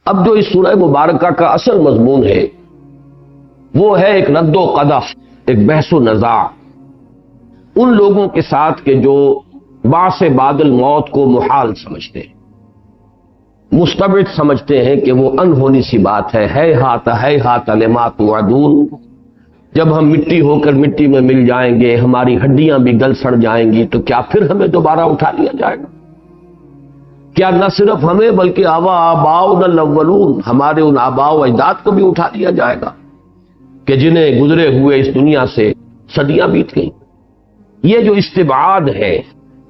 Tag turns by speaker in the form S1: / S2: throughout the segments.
S1: اب جو اس سورہ مبارکہ کا اصل مضمون ہے وہ ہے ایک رد و قذف، ایک بحث و نزاع ان لوگوں کے ساتھ کہ جو بعث بعد الموت کو محال سمجھتے ہیں، مستبعد سمجھتے ہیں کہ وہ انہونی سی بات ہے ہیہات لما توعدون، جب ہم مٹی ہو کر مٹی میں مل جائیں گے، ہماری ہڈیاں بھی گل سڑ جائیں گی، تو کیا پھر ہمیں دوبارہ اٹھا لیا جائے گا؟ کیا نہ صرف ہمیں بلکہ آباؤنا الاولون، ہمارے ان آباء و اجداد کو بھی اٹھا لیا جائے گا کہ جنہیں گزرے ہوئے اس دنیا سے صدیاں بیت گئیں۔ یہ جو استبعاد ہے،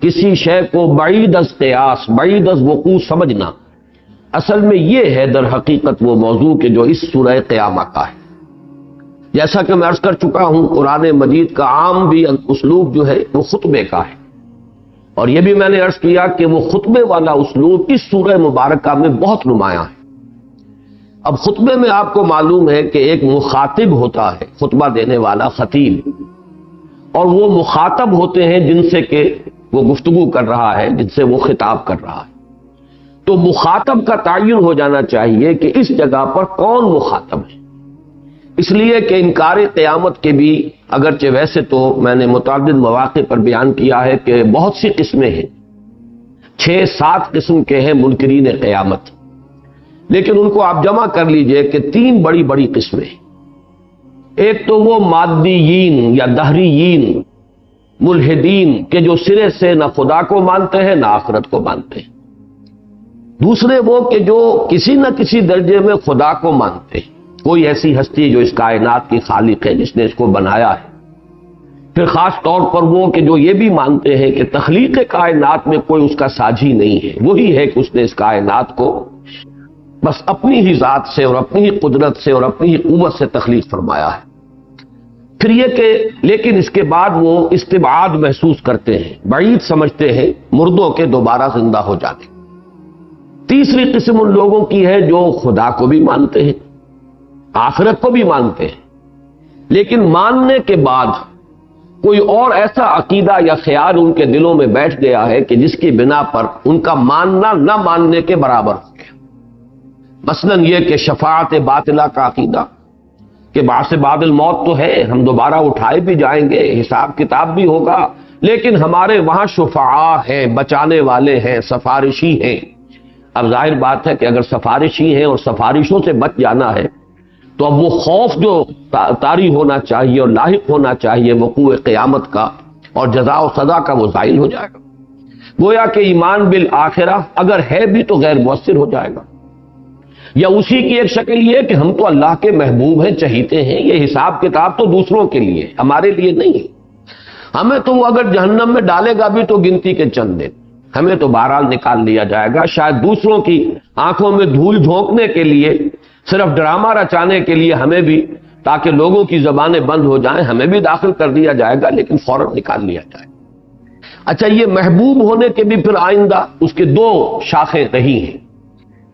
S1: کسی شے کو بعید از قیاس، بعید از وقوع سمجھنا، اصل میں یہ ہے در حقیقت وہ موضوع کہ جو اس سورہ قیامہ کا ہے۔ جیسا کہ میں عرض کر چکا ہوں، قرآن مجید کا عام بھی اسلوب جو ہے وہ خطبے کا ہے، اور یہ بھی میں نے عرض کیا کہ وہ خطبے والا اسلوب اس سورہ مبارکہ میں بہت نمایاں ہے۔ اب خطبے میں آپ کو معلوم ہے کہ ایک مخاطب ہوتا ہے، خطبہ دینے والا خطیب، اور وہ مخاطب ہوتے ہیں جن سے کہ وہ گفتگو کر رہا ہے، جن سے وہ خطاب کر رہا ہے۔ تو مخاطب کا تعین ہو جانا چاہیے کہ اس جگہ پر کون مخاطب ہے، اس لیے کہ انکار قیامت کے بھی اگرچہ ویسے تو میں نے متعدد مواقع پر بیان کیا ہے کہ بہت سی قسمیں ہیں، 6-7 قسم کے ہیں منکرین قیامت، لیکن ان کو آپ جمع کر لیجئے کہ 3 بڑی بڑی قسمیں ہیں۔ ایک تو وہ مادیین یا دہریین ملحدین کہ جو سرے سے نہ خدا کو مانتے ہیں نہ آخرت کو مانتے ہیں۔ دوسرے وہ کہ جو کسی نہ کسی درجے میں خدا کو مانتے ہیں، کوئی ایسی ہستی جو اس کائنات کی خالق ہے، جس نے اس کو بنایا ہے۔ پھر خاص طور پر وہ کہ جو یہ بھی مانتے ہیں کہ تخلیق کائنات میں کوئی اس کا ساجی نہیں ہے، وہی ہے کہ اس نے اس کائنات کو بس اپنی ہی ذات سے اور اپنی ہی قدرت سے اور اپنی ہی قوت سے تخلیق فرمایا ہے۔ پھر یہ کہ لیکن اس کے بعد وہ استبعاد محسوس کرتے ہیں، بعید سمجھتے ہیں مردوں کے دوبارہ زندہ ہو جانے۔ تیسری قسم ان لوگوں کی ہے جو خدا کو بھی مانتے ہیں، آخرت کو بھی مانتے ہیں، لیکن ماننے کے بعد کوئی اور ایسا عقیدہ یا خیال ان کے دلوں میں بیٹھ گیا ہے کہ جس کی بنا پر ان کا ماننا نہ ماننے کے برابر ہو گیا۔ مثلاً یہ کہ شفاعت باطلہ کا عقیدہ کہ بعث بعد الموت تو ہے، ہم دوبارہ اٹھائے بھی جائیں گے، حساب کتاب بھی ہوگا، لیکن ہمارے وہاں شفعاء ہیں، بچانے والے ہیں، سفارشی ہیں۔ اب ظاہر بات ہے کہ اگر سفارشی ہیں اور سفارشوں سے بچ جانا ہے تو اب وہ خوف جو طاری ہونا چاہیے اور لاحق ہونا چاہیے وقوع قیامت کا اور جزا و سزا کا، وہ زائل ہو جائے گا۔ گویا کہ ایمان بالآخرہ اگر ہے بھی تو غیر مؤثر ہو جائے گا۔ یا اسی کی ایک شکل یہ کہ ہم تو اللہ کے محبوب ہیں، چہیتے ہیں، یہ حساب کتاب تو دوسروں کے لیے، ہمارے لیے نہیں ہے، ہمیں تو وہ اگر جہنم میں ڈالے گا بھی تو گنتی کے چند دن، ہمیں تو بہرحال نکال لیا جائے گا۔ شاید دوسروں کی آنکھوں میں دھول جھونکنے کے لیے، صرف ڈرامہ رچانے کے لیے ہمیں بھی، تاکہ لوگوں کی زبانیں بند ہو جائیں، ہمیں بھی داخل کر دیا جائے گا، لیکن فوراً نکال لیا جائے گا۔ اچھا، یہ محبوب ہونے کے بھی پھر آئندہ اس کے 2 شاخیں رہی ہیں۔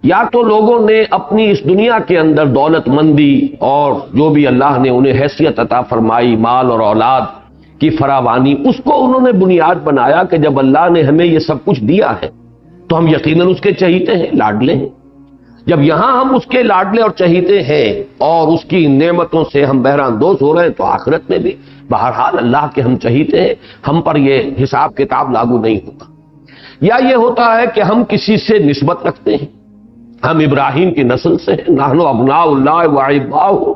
S1: یا تو لوگوں نے اپنی اس دنیا کے اندر دولت مندی اور جو بھی اللہ نے انہیں حیثیت عطا فرمائی، مال اور اولاد کی فراوانی، اس کو انہوں نے بنیاد بنایا کہ جب اللہ نے ہمیں یہ سب کچھ دیا ہے تو ہم یقیناً اس کے چہیتے ہیں، لاڈلے ہیں۔ جب یہاں ہم اس کے لاڈلے اور چہیتے ہیں اور اس کی نعمتوں سے ہم بہراندوز ہو رہے ہیں، تو آخرت میں بھی بہرحال اللہ کے ہم چہیتے ہیں، ہم پر یہ حساب کتاب لاگو نہیں ہوگا۔ یا یہ ہوتا ہے کہ ہم کسی سے نسبت رکھتے ہیں، ہم ابراہیم کی نسل سے ہیں، نحن ابناء اللہ و احباؤہ،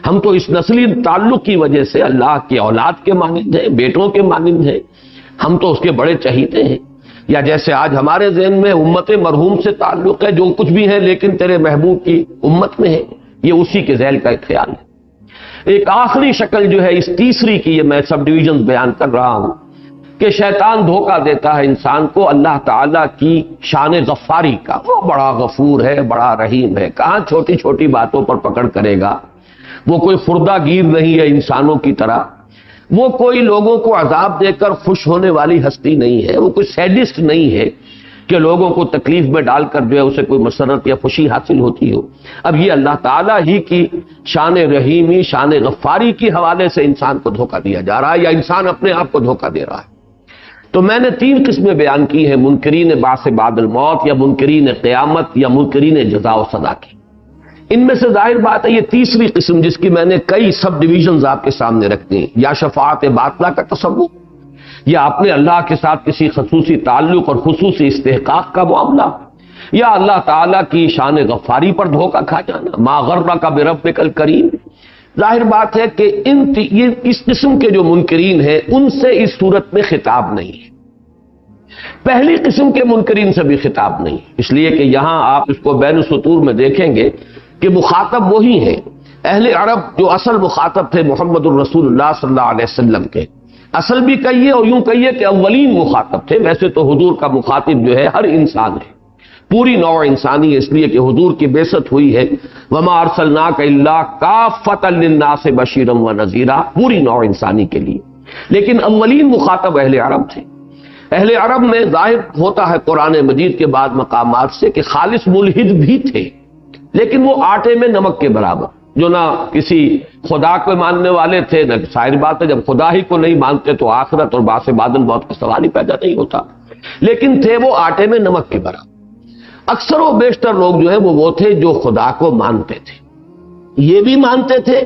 S1: ہم تو اس نسلی تعلق کی وجہ سے اللہ کی اولاد کے مانند ہیں، بیٹوں کے مانند ہیں، ہم تو اس کے بڑے چہیتے ہیں۔ یا جیسے آج ہمارے ذہن میں امت مرحوم سے تعلق ہے، جو کچھ بھی ہے لیکن تیرے محبوب کی امت میں ہے، یہ اسی کے ذیل کا ایک خیال ہے۔ ایک آخری شکل جو ہے اس تیسری کی، یہ میں سب ڈویژن بیان کر رہا ہوں کہ شیطان دھوکہ دیتا ہے انسان کو اللہ تعالیٰ کی شان غفاری کا، وہ بڑا غفور ہے، بڑا رحیم ہے، کہاں چھوٹی چھوٹی باتوں پر پکڑ کرے گا، وہ کوئی خردہ گیر نہیں ہے انسانوں کی طرح، وہ کوئی لوگوں کو عذاب دے کر خوش ہونے والی ہستی نہیں ہے، وہ کوئی سیڈسٹ نہیں ہے کہ لوگوں کو تکلیف میں ڈال کر جو ہے اسے کوئی مسرت یا خوشی حاصل ہوتی ہو۔ اب یہ اللہ تعالیٰ ہی کی شان رحیمی، شان غفاری کی حوالے سے انسان کو دھوکہ دیا جا رہا ہے، یا انسان اپنے آپ کو دھوکہ دے رہا ہے۔ تو میں نے 3 قسمیں بیان کی ہیں، منکرین بعث بعد الموت یا منکرین قیامت یا منکرین جزا و سزا کی۔ ان میں سے ظاہر بات ہے یہ تیسری قسم جس کی میں نے کئی سب ڈویژنز آپ کے سامنے رکھتے ہیں، یا شفاعت باطلہ کا تصور، یا اپنے اللہ کے ساتھ کسی خصوصی تعلق اور خصوصی استحقاق کا معاملہ، یا اللہ تعالیٰ کی شان غفاری پر دھوکہ کھا جانا، ما غرک بربک الکریم۔ ظاہر بات ہے کہ اس قسم کے جو منکرین ہیں ان سے اس صورت میں خطاب نہیں ہے، پہلی قسم کے منکرین سے بھی خطاب نہیں، اس لیے کہ یہاں آپ اس کو بین السطور میں دیکھیں گے کہ مخاطب وہی ہیں اہل عرب جو اصل مخاطب تھے محمد الرسول اللہ صلی اللہ علیہ وسلم کے، اصل بھی کہیے اور یوں کہیے کہ اولین مخاطب تھے۔ ویسے تو حضور کا مخاطب جو ہے ہر انسان ہے، پوری نوع انسانی، اس لیے کہ حضور کی بعثت ہوئی ہے وما ارسلناک الا کافۃ للناس بشیرا ونذیرا، پوری نوع انسانی کے لیے، لیکن اولین مخاطب اہل عرب تھے۔ اہل عرب میں ظاہر ہوتا ہے قرآن مجید کے بعد مقامات سے کہ خالص ملحد بھی تھے، لیکن وہ آٹے میں نمک کے برابر، جو نہ کسی خدا کو ماننے والے تھے، نہ ظاہر بات ہے جب خدا ہی کو نہیں مانتے تو آخرت اور بعث بعد الموت کا سوال ہی پیدا نہیں ہوتا، لیکن تھے وہ آٹے میں نمک کے برابر۔ اکثر و بیشتر لوگ جو ہیں وہ تھے جو خدا کو مانتے تھے، یہ بھی مانتے تھے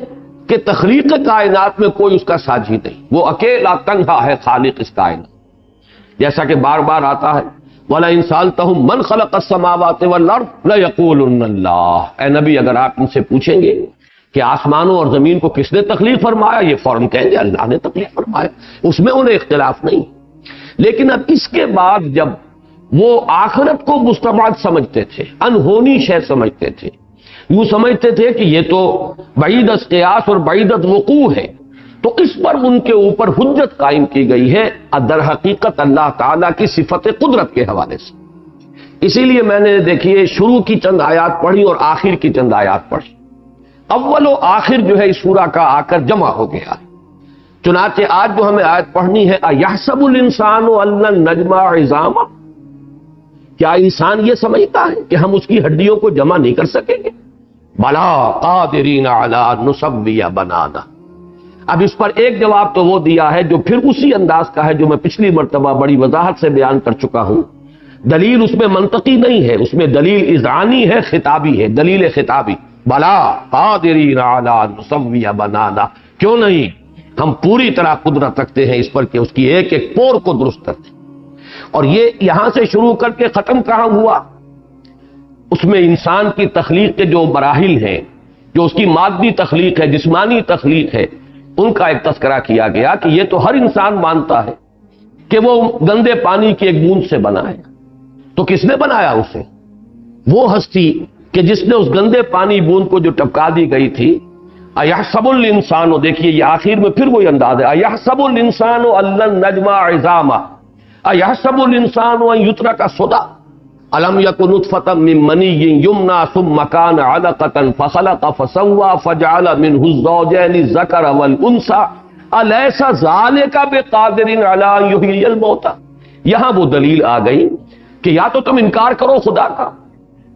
S1: کہ تخلیق کائنات میں کوئی اس کا ساجی نہیں، وہ اکیلا تنہا ہے خالق اس کائنات، جیسا کہ بار بار آتا ہے وَلَئِن سَأَلْتَهُم مَّنْ خَلَقَ السَّمَاوَاتِ وَالْأَرْضَ لَيَقُولُنَّ اللَّهُ، اے نبی اگر آپ ان سے پوچھیں گے کہ آسمانوں اور زمین کو کس نے تخلیق فرمایا، یہ فوراً کہیں گے اللہ نے تخلیق فرمایا، اس میں انہیں اختلاف نہیں۔ لیکن اب اس کے بعد جب وہ آخرت کو مستبعد سمجھتے تھے، انہونی شے سمجھتے تھے، یوں سمجھتے تھے کہ یہ تو بعید از قیاس اور بعید از وقوع ہے، تو اس پر ان کے اوپر حجت قائم کی گئی ہے در حقیقت اللہ تعالیٰ کی صفت قدرت کے حوالے سے۔ اسی لیے میں نے دیکھیے شروع کی چند آیات پڑھی اور آخر کی چند آیات پڑھی، اول و آخر جو ہے اس سورہ کا آ کر جمع ہو گیا۔ چنانچہ آج جو ہمیں آیت پڑھنی ہے اَیَحْسَبُ الْإِنسَانُ أَن لَّن نَّجْمَعَ عِظَامَهُ، کیا انسان یہ سمجھتا ہے کہ ہم اس کی ہڈیوں کو جمع نہیں کر سکیں گے؟ بلا قادرین علی ان نسوی بنانہ۔ اب اس پر ایک جواب تو وہ دیا ہے جو پھر اسی انداز کا ہے جو میں پچھلی مرتبہ بڑی وضاحت سے بیان کر چکا ہوں، دلیل اس میں منطقی نہیں ہے، اس میں دلیل اذعانی ہے، خطابی ہے، دلیل خطابی، بلا قادرین علی ان نسوی بنانہ، کیوں نہیں، ہم پوری طرح قدرت رکھتے ہیں اس پر کہ اس کی ایک ایک پور کو درست کرتے۔ اور یہ یہاں سے شروع کر کے ختم کہاں ہوا؟ اس میں انسان کی تخلیق کے جو مراحل ہیں، جو اس کی مادی تخلیق ہے، جسمانی تخلیق ہے، ان کا ایک تذکرہ کیا گیا کہ یہ تو ہر انسان مانتا ہے کہ وہ گندے پانی کی ایک بوند سے بنا ہے، تو کس نے بنایا اسے؟ وہ ہستی کہ جس نے اس گندے پانی بوند کو جو ٹپکا دی گئی تھی۔ اَیَحْسَبُ الْإِنسَانُ، دیکھیے یہ آخر میں پھر وہی انداز ہے، اَیَحْسَبُ الْإِنسَانُ أَن لَّن نَّجْمَعَ عِظَامَهُ اَیَحْسَبُ الْإِنسَانُ أَن يُتْرَكَ سُدًى أَلَمْ يَكُن نُطْفَةً مِّن مَّنِيٍّ يُمْنَىٰ ثُمَّ كَانَ عَلَقَةً فَخَلَقَ فَسَوَّىٰ فَجَعَلَ مِنْهُ الزَّوْجَيْنِ الذَّكَرَ وَالْأُنثىٰ أَلَيْسَ ذَٰلِكَ بِقَادِرٍ عَلَىٰ أَن يُحْيِيَ الْمَوْتَىٰ۔ یہاں وہ دلیل آ گئی کہ یا تو تم انکار کرو خدا کا،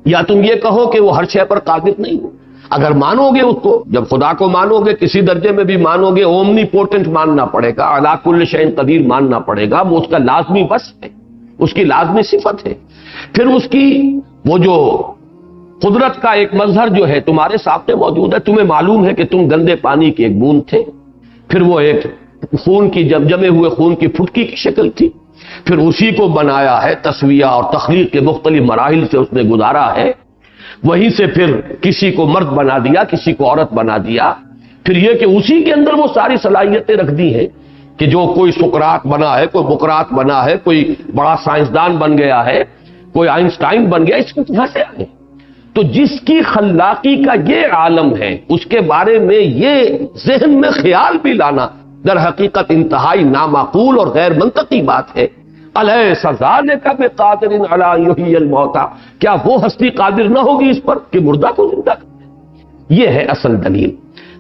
S1: یا تم یہ کہو کہ وہ ہر شے پر قادر نہیں ہو۔ اگر مانو گے اس کو، جب خدا کو مانو گے کسی درجے میں بھی مانو گے، اومنی پوٹنٹ ماننا پڑے گا، علی کل شیء قدیر ماننا پڑے گا، وہ اس کا لازمی وصف ہے، اس کی لازمی صفت ہے۔ پھر اس کی وہ جو قدرت کا ایک مظہر جو ہے تمہارے سامنے موجود ہے، تمہیں معلوم ہے کہ تم گندے پانی کی ایک بوند تھے، پھر وہ ایک خون کی جمے ہوئے خون کی پھٹکی کی شکل تھی، پھر اسی کو بنایا ہے، تسویہ اور تخلیق کے مختلف مراحل سے اس نے گزارا ہے، وہیں سے پھر کسی کو مرد بنا دیا، کسی کو عورت بنا دیا، پھر یہ کہ اسی کے اندر وہ ساری صلاحیتیں رکھ دی ہیں کہ جو کوئی سقراط بنا ہے، کوئی بقراط بنا ہے، کوئی بڑا سائنسدان بن گیا ہے، کوئی آئنسٹائن بن گیا، اس کو کہاں سے آئے؟ تو جس کی خلاقی کا یہ عالم ہے اس کے بارے میں یہ ذہن میں خیال بھی لانا در حقیقت انتہائی نامعقول اور غیر منطقی بات ہے۔ الیس ذالک بقادر علی ان یحیی الموتیٰ، کیا وہ ہستی قادر نہ ہوگی اس پر کہ مردہ کو زندہ کرے؟ یہ ہے اصل دلیل۔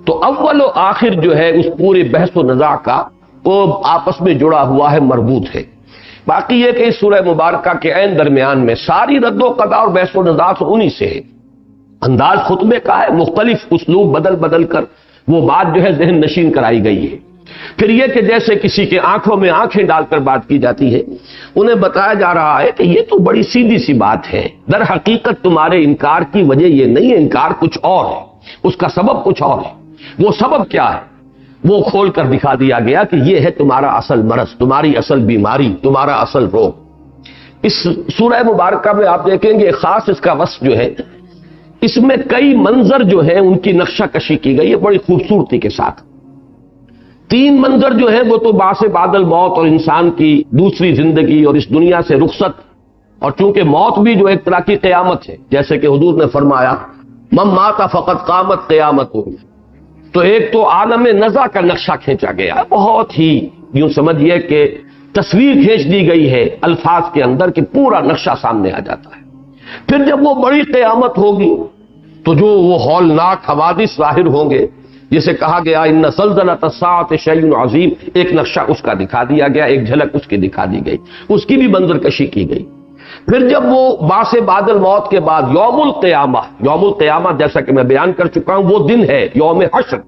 S1: تو اول و آخر جو ہے اس پورے بحث و نزاع کا وہ آپس میں جڑا ہوا ہے، مربوط ہے۔ باقی یہ کہ اس سورہ مبارکہ کے عین درمیان میں ساری رد و قضا اور بحث و نزاع انہی سے ہے، انداز خطبے کا ہے، مختلف اسلوب بدل بدل کر وہ بات جو ہے ذہن نشین کرائی گئی ہے۔ پھر یہ کہ جیسے کسی کے آنکھوں میں آنکھیں ڈال کر بات کی جاتی ہے، انہیں بتایا جا رہا ہے کہ یہ تو بڑی سیدھی سی بات ہے، در حقیقت تمہارے انکار کی وجہ یہ نہیں ہے، انکار کچھ اور ہے، اس کا سبب کچھ اور ہے۔ وہ سبب کیا ہے وہ کھول کر دکھا دیا گیا کہ یہ ہے تمہارا اصل مرض، تمہاری اصل بیماری، تمہارا اصل روگ۔ اس سورہ مبارکہ میں آپ دیکھیں گے خاص اس کا وصف جو ہے، اس میں کئی منظر جو ہیں ان کی نقشہ کشی کی گئی ہے بڑی خوبصورتی کے ساتھ۔ 3 منظر جو ہیں وہ تو بعث بعد الموت اور انسان کی دوسری زندگی اور اس دنیا سے رخصت، اور چونکہ موت بھی جو ایک طرح کی قیامت ہے، جیسے کہ حضور نے فرمایا من مات فقط قامت قیامت ہو، تو ایک تو عالم نزع کا نقشہ کھینچا گیا، بہت ہی یوں سمجھیے کہ تصویر کھینچ دی گئی ہے الفاظ کے اندر کہ پورا نقشہ سامنے آ جاتا ہے۔ پھر جب وہ بڑی قیامت ہوگی تو جو وہ ہولناک حوادث ظاہر ہوں گے، جسے کہا گیا ان زلزلۃ الساعۃ شیء عظیم، ایک نقشہ اس کا دکھا دیا گیا، ایک جھلک اس کی دکھا دی گئی، اس کی بھی منظر کشی کی گئی۔ پھر جب وہ بعث بعد الموت کے بعد یوم القیامہ، یوم القیامہ جیسا کہ میں بیان کر چکا ہوں وہ دن ہے یوم حشر،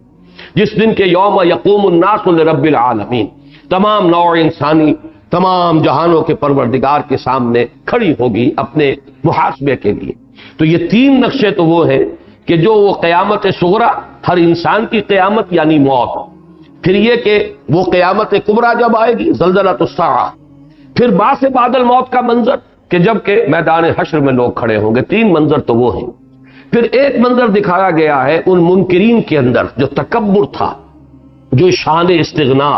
S1: جس دن کے یوم یقوم الناس لرب العالمین، تمام نوع انسانی تمام جہانوں کے پروردگار کے سامنے کھڑی ہوگی اپنے محاسبے کے لیے۔ تو یہ 3 نقشے تو وہ ہیں کہ جو وہ قیامت صغریٰ، ہر انسان کی قیامت یعنی موت، پھر یہ کہ وہ قیامت کبریٰ جب آئے گی زلزلۃ الساعہ، پھر بعث بعد الموت کا منظر کہ جب کہ میدان حشر میں لوگ کھڑے ہوں گے، 3 منظر تو وہ ہیں۔ پھر ایک منظر دکھایا گیا ہے ان منکرین کے اندر جو تکبر تھا، جو شان استغنا،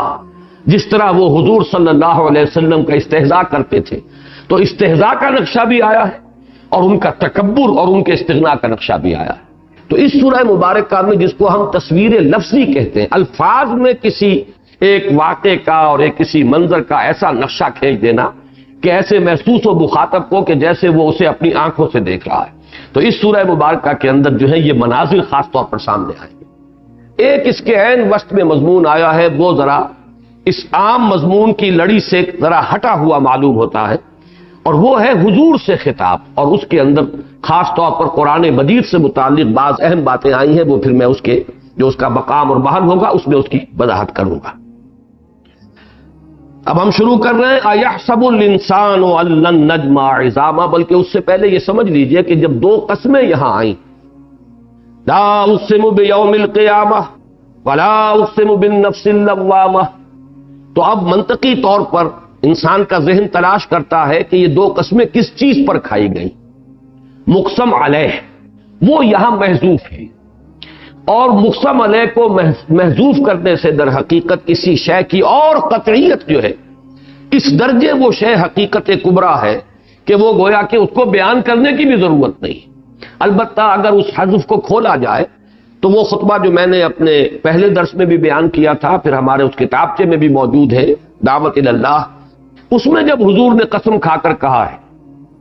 S1: جس طرح وہ حضور صلی اللہ علیہ وسلم کا استہزاء کرتے تھے، تو استہزاء کا نقشہ بھی آیا ہے اور ان کا تکبر اور ان کے استغنا کا نقشہ بھی آیا ہے۔ تو اس سورہ مبارکہ میں جس کو ہم تصویر لفظی کہتے ہیں، الفاظ میں کسی ایک واقعے کا اور ایک کسی منظر کا ایسا نقشہ کھینچ دینا کہ ایسے محسوس ہو مخاطب کو کہ جیسے وہ اسے اپنی آنکھوں سے دیکھ رہا ہے، تو اس سورہ مبارکہ کے اندر جو ہے یہ مناظر خاص طور پر سامنے آئے گے۔ ایک اس کے عین وسط میں مضمون آیا ہے، وہ ذرا اس عام مضمون کی لڑی سے ذرا ہٹا ہوا معلوم ہوتا ہے، اور وہ ہے حضور سے خطاب، اور اس کے اندر خاص طور پر قرآن مجید سے متعلق بعض اہم باتیں آئی ہیں، وہ پھر میں اس کے جو اس کا مقام اور محل ہوگا اس میں اس کی وضاحت کروں گا۔ اب ہم شروع کر رہے ہیں ایحسب الانسان ان لن نجمع عظامہ، بلکہ اس سے پہلے یہ سمجھ لیجئے کہ جب 2 قسمیں یہاں آئیں، لا اقسم بیوم القیامہ ولا اقسم بالنفس اللوامہ، تو اب منطقی طور پر انسان کا ذہن تلاش کرتا ہے کہ یہ 2 قسمیں کس چیز پر کھائی گئیں۔ مقسم علیہ وہ یہاں محذوف ہے، اور مقسم علیہ کو محذوف کرنے سے در حقیقت کسی شے کی اور قطعیت جو ہے، اس درجے وہ شے حقیقت کبریٰ ہے کہ وہ گویا کہ اس کو بیان کرنے کی بھی ضرورت نہیں۔ البتہ اگر اس حذف کو کھولا جائے تو وہ خطبہ جو میں نے اپنے پہلے درس میں بھی بیان کیا تھا، پھر ہمارے اس کتابچے میں بھی موجود ہے دعوت اللہ، اس میں جب حضور نے قسم کھا کر کہا ہے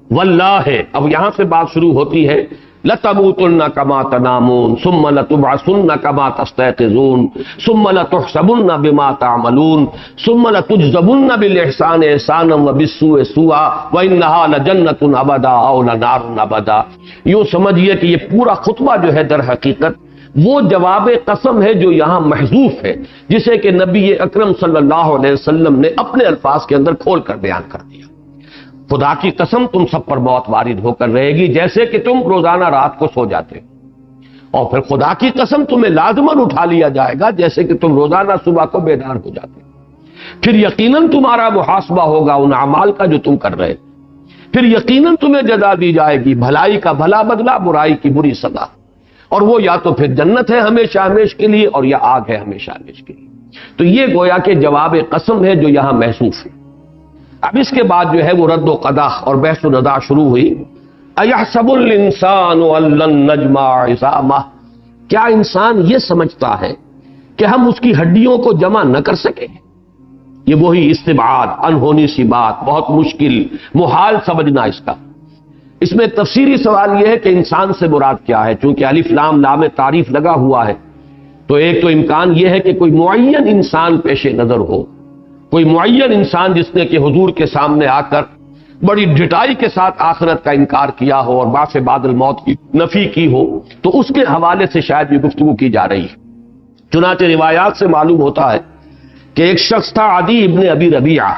S1: واللہ، اب یہاں سے بات شروع ہوتی ہے لَتَمُوتُنَّ كَمَا تَنَامُونَ ثُمَّ لَتُبْعَثُنَّ كَمَا تَسْتَيْقِظُونَ ثُمَّ لَتُحْسَبُنَّ بِمَا تَعْمَلُونَ ثُمَّ لَتُجْزَبُنَّ بِالْإِحْسَانِ إِحْسَانًا وَبِالسُّوءِ سُوءًا وَإِنَّهَا لَجَنَّةٌ أَبَدًا أَوْ لَنَارٌ أَبَدًا۔ یوں سمجھیے کہ یہ پورا خطبہ جو ہے در حقیقت وہ جواب قسم ہے جو یہاں محذوف ہے، جسے کہ نبی اکرم صلی اللہ علیہ وسلم نے اپنے الفاظ کے اندر کھول کر بیان کر دیا۔ خدا کی قسم تم سب پر موت وارد ہو کر رہے گی جیسے کہ تم روزانہ رات کو سو جاتے ہو، اور پھر خدا کی قسم تمہیں لازماً اٹھا لیا جائے گا جیسے کہ تم روزانہ صبح کو بیدار ہو جاتے ہو۔ پھر یقیناً تمہارا محاسبہ ہوگا ان اعمال کا جو تم کر رہے، پھر یقیناً تمہیں جزا دی جائے گی، بھلائی کا بھلا بدلہ، برائی کی بری سزا، اور وہ یا تو پھر جنت ہے ہمیشہ ہمیش کے لیے اور یا آگ ہے ہمیشہ ہمیش کے لیے۔ تو یہ گویا کہ جواب قسم ہے جو یہاں محسوس ہے۔ اب اس کے بعد جو ہے وہ رد و قدح اور بحث و نزاع شروع ہوئی۔ ایحسب الانسان ان لن نجمع عظامہ، کیا انسان یہ سمجھتا ہے کہ ہم اس کی ہڈیوں کو جمع نہ کر سکیں؟ یہ وہی استبعاد، انہونی سی بات، بہت مشکل، محال سمجھنا اس کا۔ اس میں تفسیری سوال یہ ہے کہ انسان سے مراد کیا ہے، چونکہ الف لام لام تعریف لگا ہوا ہے، تو ایک تو امکان یہ ہے کہ کوئی معین انسان پیش نظر ہو، کوئی معین انسان جس نے کہ حضور کے سامنے آ کر بڑی ڈٹائی کے ساتھ آخرت کا انکار کیا ہو اور بعث بعد الموت کی نفی کی ہو، تو اس کے حوالے سے شاید یہ گفتگو کی جا رہی ہے۔ چنانچہ روایات سے معلوم ہوتا ہے کہ ایک شخص تھا عدی ابن ابی ربیعہ،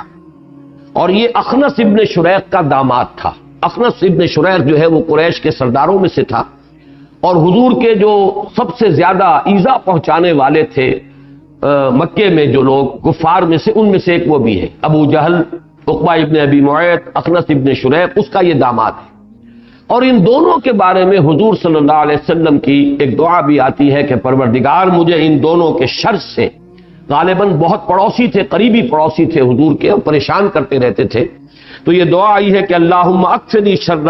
S1: اور یہ اخنس ابن شریق کا داماد تھا۔ اخنس ابن شریق جو ہے وہ قریش کے سرداروں میں سے تھا، اور حضور کے جو سب سے زیادہ ایذا پہنچانے والے تھے مکے میں جو لوگ کفار میں سے، ان میں سے ایک وہ بھی ہے۔ ابو جہل، عقبہ ابن ابی معیط، اخنس ابن شریق، اس کا یہ داماد ہے۔ اور ان دونوں کے بارے میں حضور صلی اللہ علیہ وسلم کی ایک دعا بھی آتی ہے کہ پروردگار مجھے ان دونوں کے شر سے، غالباً بہت پڑوسی تھے، قریبی پڑوسی تھے حضور کے، اور پریشان کرتے رہتے تھے، تو یہ دعا آئی ہے کہ اللہم اکفنی شر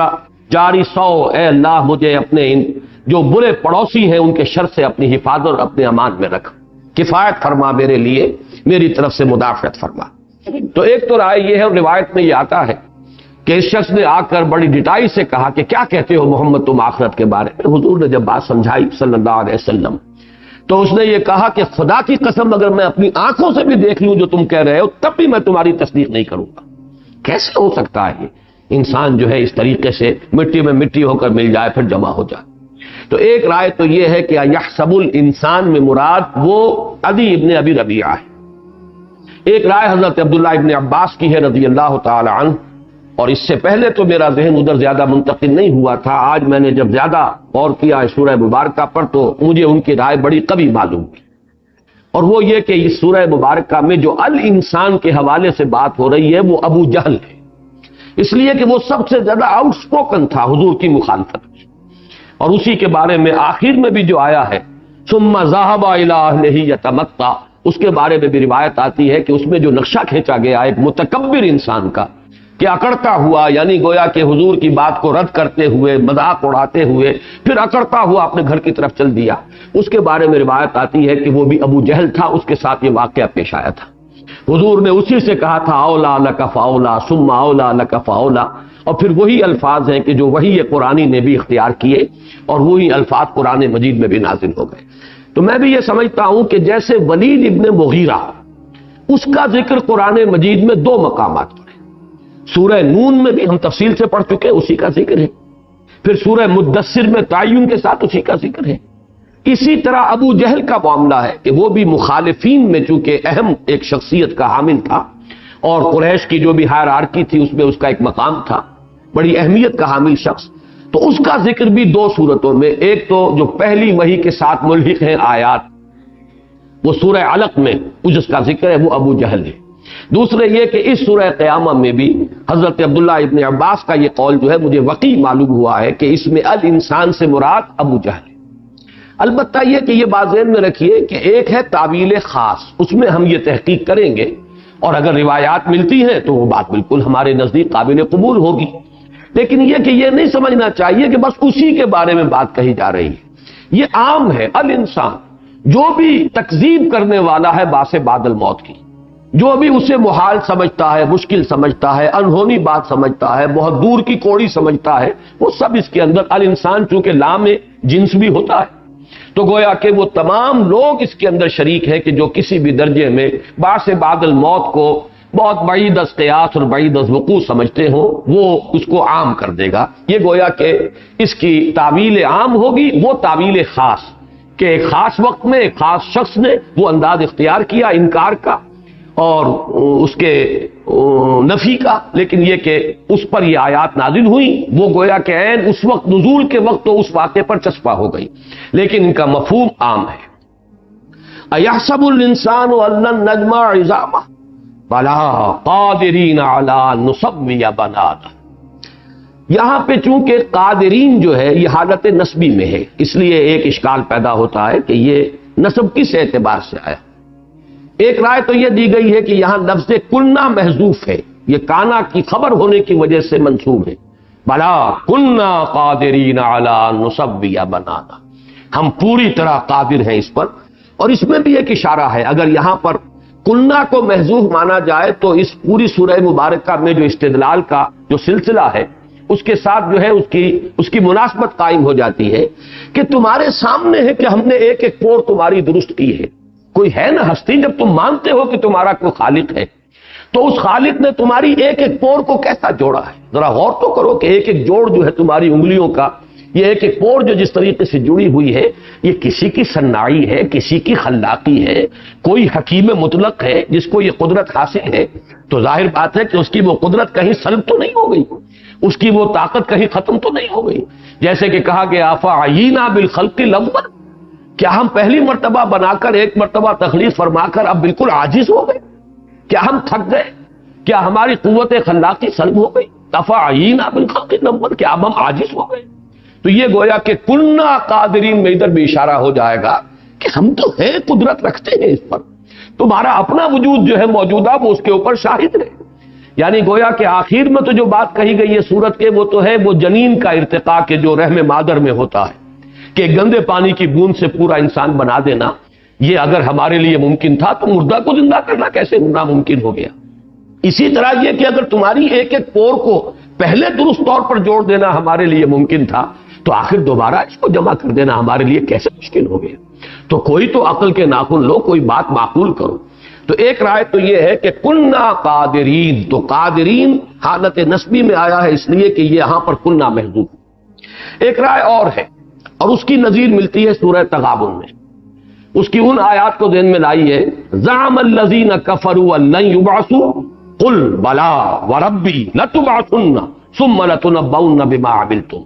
S1: جاری سو، اے اللہ مجھے اپنے ان جو برے پڑوسی ہیں ان کے شر سے اپنی حفاظت اور اپنے امان میں رکھ، کفایت فرما میرے لیے، میری طرف سے مدافعت فرما۔ تو ایک تو رائے یہ ہے، اور روایت میں یہ آتا ہے کہ اس شخص نے آ کر بڑی ڈٹائی سے کہا کہ کیا کہتے ہو محمد تم آخرت کے بارے میں؟ حضور نے جب بات سمجھائی صلی اللہ علیہ وسلم تو اس نے یہ کہا کہ خدا کی قسم اگر میں اپنی آنکھوں سے بھی دیکھ لوں جو تم کہہ رہے ہو تب بھی میں تمہاری تصدیق نہیں کروں گا۔ کیسے ہو سکتا ہے یہ انسان جو ہے اس طریقے سے مٹی میں مٹی ہو کر مل جائے پھر جمع ہو جائے؟ تو ایک رائے تو یہ ہے کہ یحسب الانسان میں مراد وہ عدی ابن ابی ربیعہ ہے۔ ایک رائے حضرت عبداللہ ابن عباس کی ہے رضی اللہ تعالی عنہ، اور اس سے پہلے تو میرا ذہن ادھر زیادہ منتقل نہیں ہوا تھا، آج میں نے جب زیادہ غور کیا ہے سورہ مبارکہ پر تو مجھے ان کی رائے بڑی قوی معلوم کی، اور وہ یہ کہ اس سورہ مبارکہ میں جو الانسان کے حوالے سے بات ہو رہی ہے وہ ابو جہل ہے، اس لیے کہ وہ سب سے زیادہ آؤٹ سپوکن تھا حضور کی مخالفت میں، اور اسی کے بارے میں آخر میں بھی جو آیا ہے ثم ذهب الى اهله يتمطى، اس کے بارے میں بھی روایت آتی ہے کہ اس میں جو نقشہ کھینچا گیا ایک متکبر انسان کا کہ اکڑتا ہوا، یعنی گویا کہ حضور کی بات کو رد کرتے ہوئے، مذاق اڑاتے ہوئے پھر اکڑتا ہوا اپنے گھر کی طرف چل دیا، اس کے بارے میں روایت آتی ہے کہ وہ بھی ابو جہل تھا، اس کے ساتھ یہ واقعہ پیش آیا تھا۔ حضور نے اسی سے کہا تھا اولا لک فاولا ثم اولا لک فاولا، اور پھر وہی الفاظ ہیں کہ جو وہی قرآنی نے بھی اختیار کیے اور وہی الفاظ قرآن مجید میں بھی نازل ہو گئے۔ تو میں بھی یہ سمجھتا ہوں کہ جیسے ولید ابن مغیرہ، اس کا ذکر قرآن مجید میں دو مقامات پر ہے، سورہ نون میں بھی ہم تفصیل سے پڑھ چکے اسی کا ذکر ہے، پھر سورہ مدثر میں تعین کے ساتھ اسی کا ذکر ہے۔ اسی طرح ابو جہل کا معاملہ ہے کہ وہ بھی مخالفین میں چونکہ اہم ایک شخصیت کا حامل تھا، اور قریش کی جو بھی ہائرارکی تھی اس میں اس کا ایک مقام تھا، بڑی اہمیت کا حامل شخص، تو اس کا ذکر بھی دو صورتوں میں، ایک تو جو پہلی وحی کے ساتھ ملحق ہیں آیات، وہ سورہ علق میں جس کا ذکر ہے وہ ابو جہل ہے، دوسرے یہ کہ اس سورہ قیامہ میں بھی حضرت عبداللہ ابن عباس کا یہ قول جو ہے مجھے وقی معلوم ہوا ہے کہ اس میں الانسان سے مراد ابو جہل ہے۔ البتہ یہ کہ یہ بات ذہن میں رکھیے کہ ایک ہے تعویل خاص، اس میں ہم یہ تحقیق کریں گے، اور اگر روایات ملتی ہیں تو وہ بات بالکل ہمارے نزدیک قابل قبول ہوگی، لیکن یہ کہ یہ نہیں سمجھنا چاہیے کہ بس اسی کے بارے میں بات کہی جا رہی ہے، یہ عام ہے۔ الانسان جو بھی تکذیب کرنے والا ہے باس بعد الموت کی، جو بھی اسے محال سمجھتا ہے، مشکل سمجھتا ہے، انہونی بات سمجھتا ہے، بہت دور کی کوڑی سمجھتا ہے، وہ سب اس کے اندر الانسان چونکہ لام جنس بھی ہوتا ہے، تو گویا کہ وہ تمام لوگ اس کے اندر شریک ہیں کہ جو کسی بھی درجے میں باس بعد الموت کو بہت بعید از قیاس اور بعید از وقوع سمجھتے ہوں وہ اس کو عام کر دے گا۔ یہ گویا کہ اس کی تعویل عام ہوگی، وہ تعویل خاص کہ ایک خاص وقت میں ایک خاص شخص نے وہ انداز اختیار کیا انکار کا اور اس کے نفی کا، لیکن یہ کہ اس پر یہ آیات نازل ہوئی وہ گویا کہ عین اس وقت نزول کے وقت تو اس واقعے پر چسپاں ہو گئی، لیکن ان کا مفہوم عام ہے۔ اَيَحْسَبُ الْإِنسَانُ أَن لَّن نَّجْمَعَ عِظَامَهُ بَلَىٰ قَادِرِينَ عَلَىٰ أَن نُّصَوِّيَ بَنَانَهُ، یہاں پہ چونکہ قادرین جو ہے یہ حالت نسبی میں ہے، اس لیے ایک اشکال پیدا ہوتا ہے کہ یہ نسب کس اعتبار سے آیا۔ ایک رائے تو یہ دی گئی ہے کہ یہاں لفظ کننا محذوف ہے، یہ کانا کی خبر ہونے کی وجہ سے منسوب ہے، بلا کننا قادرین علی ان نصوی بنانا، ہم پوری طرح قادر ہیں اس پر۔ اور اس میں بھی ایک اشارہ ہے، اگر یہاں پر کننا کو محذوف مانا جائے تو اس پوری سورہ مبارکہ میں جو استدلال کا جو سلسلہ ہے اس کے ساتھ جو ہے اس کی مناسبت قائم ہو جاتی ہے کہ تمہارے سامنے ہے کہ ہم نے ایک ایک پور تمہاری درست کی ہے، کوئی ہے نا ہستی، جب تم مانتے ہو کہ تمہارا کوئی خالق ہے تو اس خالق نے تمہاری ایک ایک پور کو کیسا جوڑا ہے، ذرا غور تو کرو کہ ایک ایک جوڑ جو ہے تمہاری انگلیوں کا یہ ایک ایک پور جو جس طریقے سے جڑی ہوئی ہے، یہ کسی کی صناعی ہے، کسی کی خلاقی ہے، کوئی حکیم مطلق ہے جس کو یہ قدرت حاصل ہے، تو ظاہر بات ہے کہ اس کی وہ قدرت کہیں سلب تو نہیں ہو گئی، اس کی وہ طاقت کہیں ختم تو نہیں ہو گئی۔ جیسے کہ کہا گیا افعینا بالخلق الاول، کیا ہم پہلی مرتبہ بنا کر ایک مرتبہ تخلیق فرما کر اب بالکل عاجز ہو گئے؟ کیا ہم تھک گئے؟ کیا ہماری قوت خلاقی سلب ہو گئی؟ افعینا بالخلق الاول، کیا اب ہم عاجز ہو گئے؟ تو یہ گویا کہ کنا قادرین میں ادھر بھی اشارہ ہو جائے گا کہ ہم تو ہے، قدرت رکھتے ہیں اس پر، تمہارا اپنا وجود جو ہے موجودہ وہ اس کے اوپر شاہد ہے۔ یعنی گویا کہ آخر میں تو جو بات کہی گئی ہے سورت کے، وہ تو ہے وہ جنین کا ارتقاء کے جو رحم مادر میں ہوتا ہے کہ گندے پانی کی بوند سے پورا انسان بنا دینا، یہ اگر ہمارے لیے ممکن تھا تو مردہ کو زندہ کرنا کیسے ناممکن ہو گیا؟ اسی طرح یہ کہ اگر تمہاری ایک ایک پور کو پہلے درست طور پر جوڑ دینا ہمارے لیے ممکن تھا تو آخر دوبارہ اس کو جمع کر دینا ہمارے لیے کیسے مشکل ہو گیا؟ تو کوئی تو عقل کے ناخن لو، کوئی بات معقول کرو۔ تو ایک رائے تو یہ ہے کہ کننا قادرین، تو قادرین حالت نسبی میں آیا ہے اس لیے کہ یہ یہاں پر کننا محذوف۔ ایک رائے اور ہے، اور اس کی نظیر ملتی ہے سورہ تغابن میں، اس کی ان آیات کو ذہن میں لائی ہے، زعم الذین کفروا ان لن یبعثوا قل بلا وربی لتبعثن ثم لتنبؤن بما عملتم۔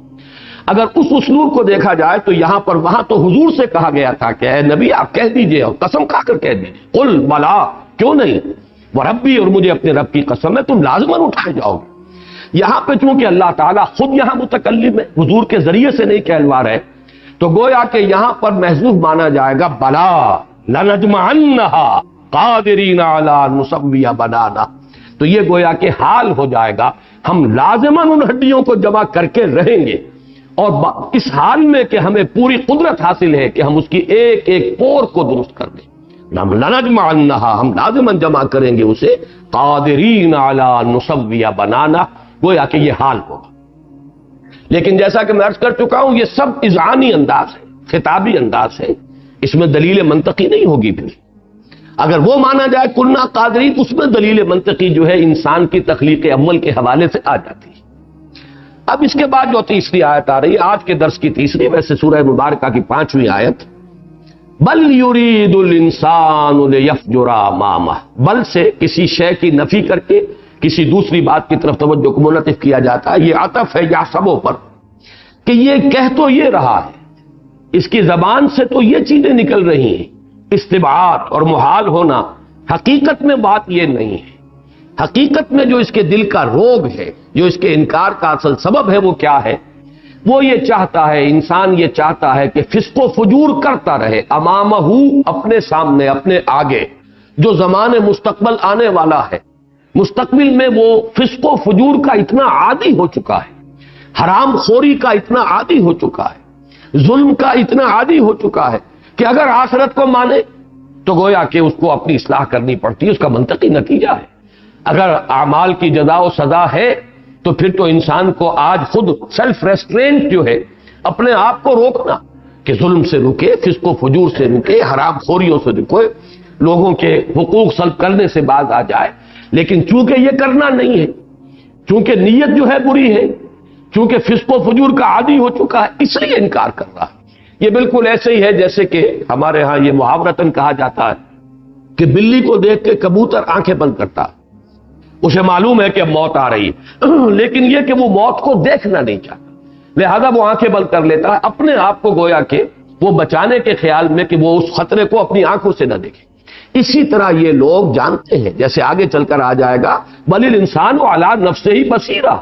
S1: اگر اس اسلوب کو دیکھا جائے تو یہاں پر وہاں تو حضور سے کہا گیا تھا کہ اے نبی آپ کہہ دیجئے، اور قسم کھا کر کہہ دیجئے، قل بلا، کیوں نہیں، وربی، اور مجھے اپنے رب کی قسم ہے تم لازماً اٹھائے جاؤ گے۔ یہاں پہ چونکہ اللہ تعالیٰ خود یہاں متکلم ہے، حضور کے ذریعے سے نہیں کہلوا رہے، تو گویا کہ یہاں پر محذوف مانا جائے گا بلا لنجمعنھا قادرین علی ان نسوی بنانا۔ تو یہ گویا کہ حال ہو جائے گا، ہم لازماً ان ہڈیوں کو جمع کر کے رہیں گے، اور اس حال میں کہ ہمیں پوری قدرت حاصل ہے کہ ہم اس کی ایک ایک پور کو درست کر دیں۔ لنجمعنھا، ہم لازماً جمع کریں گے اسے، قادرین علی ان نسوی بنانا، گویا کہ یہ حال ہوگا۔ لیکن جیسا کہ میں عرض کر چکا ہوں، یہ سب اذعانی انداز ہے، خطابی انداز ہے، اس میں دلیل منطقی نہیں ہوگی پھر۔ اگر وہ مانا جائے کننا قادرین، اس میں دلیل منطقی جو ہے انسان کی تخلیق اول کے حوالے سے آ جاتی ہے۔ اب اس کے بعد جو تیسری آیت آ رہی ہے، آج کے درس کی تیسری، ویسے سورہ مبارکہ کی 5ویں آیت، بل یرید الانسان لیفجر امامہ، بل سے کسی شے کی نفی کر کے کسی دوسری بات کی طرف توجہ کو منعطف کیا جاتا ہے۔ یہ عطف ہے یا سبوں پر کہ یہ کہہ تو یہ رہا ہے، اس کی زبان سے تو یہ چیزیں نکل رہی ہیں، استبعاد اور محال ہونا، حقیقت میں بات یہ نہیں ہے۔ حقیقت میں جو اس کے دل کا روگ ہے، جو اس کے انکار کا اصل سبب ہے، وہ کیا ہے؟ وہ یہ چاہتا ہے، انسان یہ چاہتا ہے کہ فسق و فجور کرتا رہے، امامہ، اپنے سامنے، اپنے آگے، جو زمان مستقبل آنے والا ہے، مستقبل میں وہ فسق و فجور کا اتنا عادی ہو چکا ہے، حرام خوری کا اتنا عادی ہو چکا ہے، ظلم کا اتنا عادی ہو چکا ہے کہ اگر آخرت کو مانے تو گویا کہ اس کو اپنی اصلاح کرنی پڑتی ہے۔ اس کا منطقی نتیجہ ہے، اگر اعمال کی جزا و سزا ہے تو پھر تو انسان کو آج خود سیلف ریسٹرینٹ جو ہے، اپنے آپ کو روکنا کہ ظلم سے رکے، فسق و فجور سے رکے، حرام خوریوں سے رکے، لوگوں کے حقوق سلب کرنے سے باز آ جائے۔ لیکن چونکہ یہ کرنا نہیں ہے، چونکہ نیت جو ہے بری ہے، چونکہ فسق و فجور کا عادی ہو چکا ہے، اس لیے انکار کر رہا ہے۔ یہ بالکل ایسے ہی ہے جیسے کہ ہمارے ہاں یہ محاورتاً کہا جاتا ہے کہ بلی کو دیکھ کے کبوتر آنکھیں بند کرتا، اسے معلوم ہے کہ اب موت آ رہی ہے، لیکن یہ کہ وہ موت کو دیکھنا نہیں چاہتا، لہذا وہ آنکھیں بند کر لیتا ہے، اپنے آپ کو گویا کہ وہ بچانے کے خیال میں کہ وہ اس خطرے کو اپنی آنکھوں سے نہ دیکھے۔ اسی طرح یہ لوگ جانتے ہیں، جیسے آگے چل کر آ جائے گا، بل الانسان علی نفسہ بصیرہ،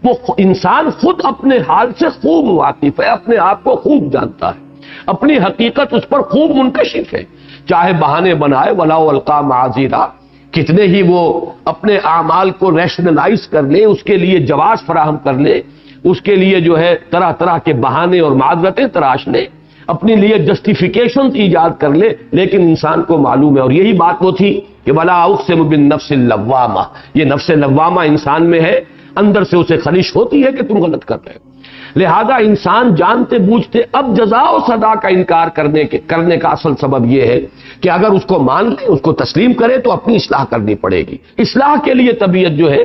S1: وہ انسان خود اپنے حال سے خوب واقف ہے، اپنے آپ کو خوب جانتا ہے، اپنی حقیقت اس پر خوب منکشف ہے، چاہے بہانے بنائے ولاؤ القا معاذیرا، کتنے ہی وہ اپنے اعمال کو ریشنلائز کر لے، اس کے لیے جواز فراہم کر لے، اس کے لیے جو ہے طرح طرح کے بہانے اور معذرتیں تراش لے، اپنے لیے جسٹیفیکیشن ایجاد کر لے، لیکن انسان کو معلوم ہے، اور یہی بات وہ تھی کہ ولا اقسم بالنفس اللوامہ، یہ نفس لوامہ انسان میں ہے، اندر سے اسے خلش ہوتی ہے کہ تم غلط کر رہے ہو، لہذا انسان جانتے بوجھتے اب جزا و سزا کا انکار کرنے کا اصل سبب یہ ہے کہ اگر اس کو مان لے، اس کو تسلیم کرے تو اپنی اصلاح کرنی پڑے گی۔ اصلاح کے لیے طبیعت جو ہے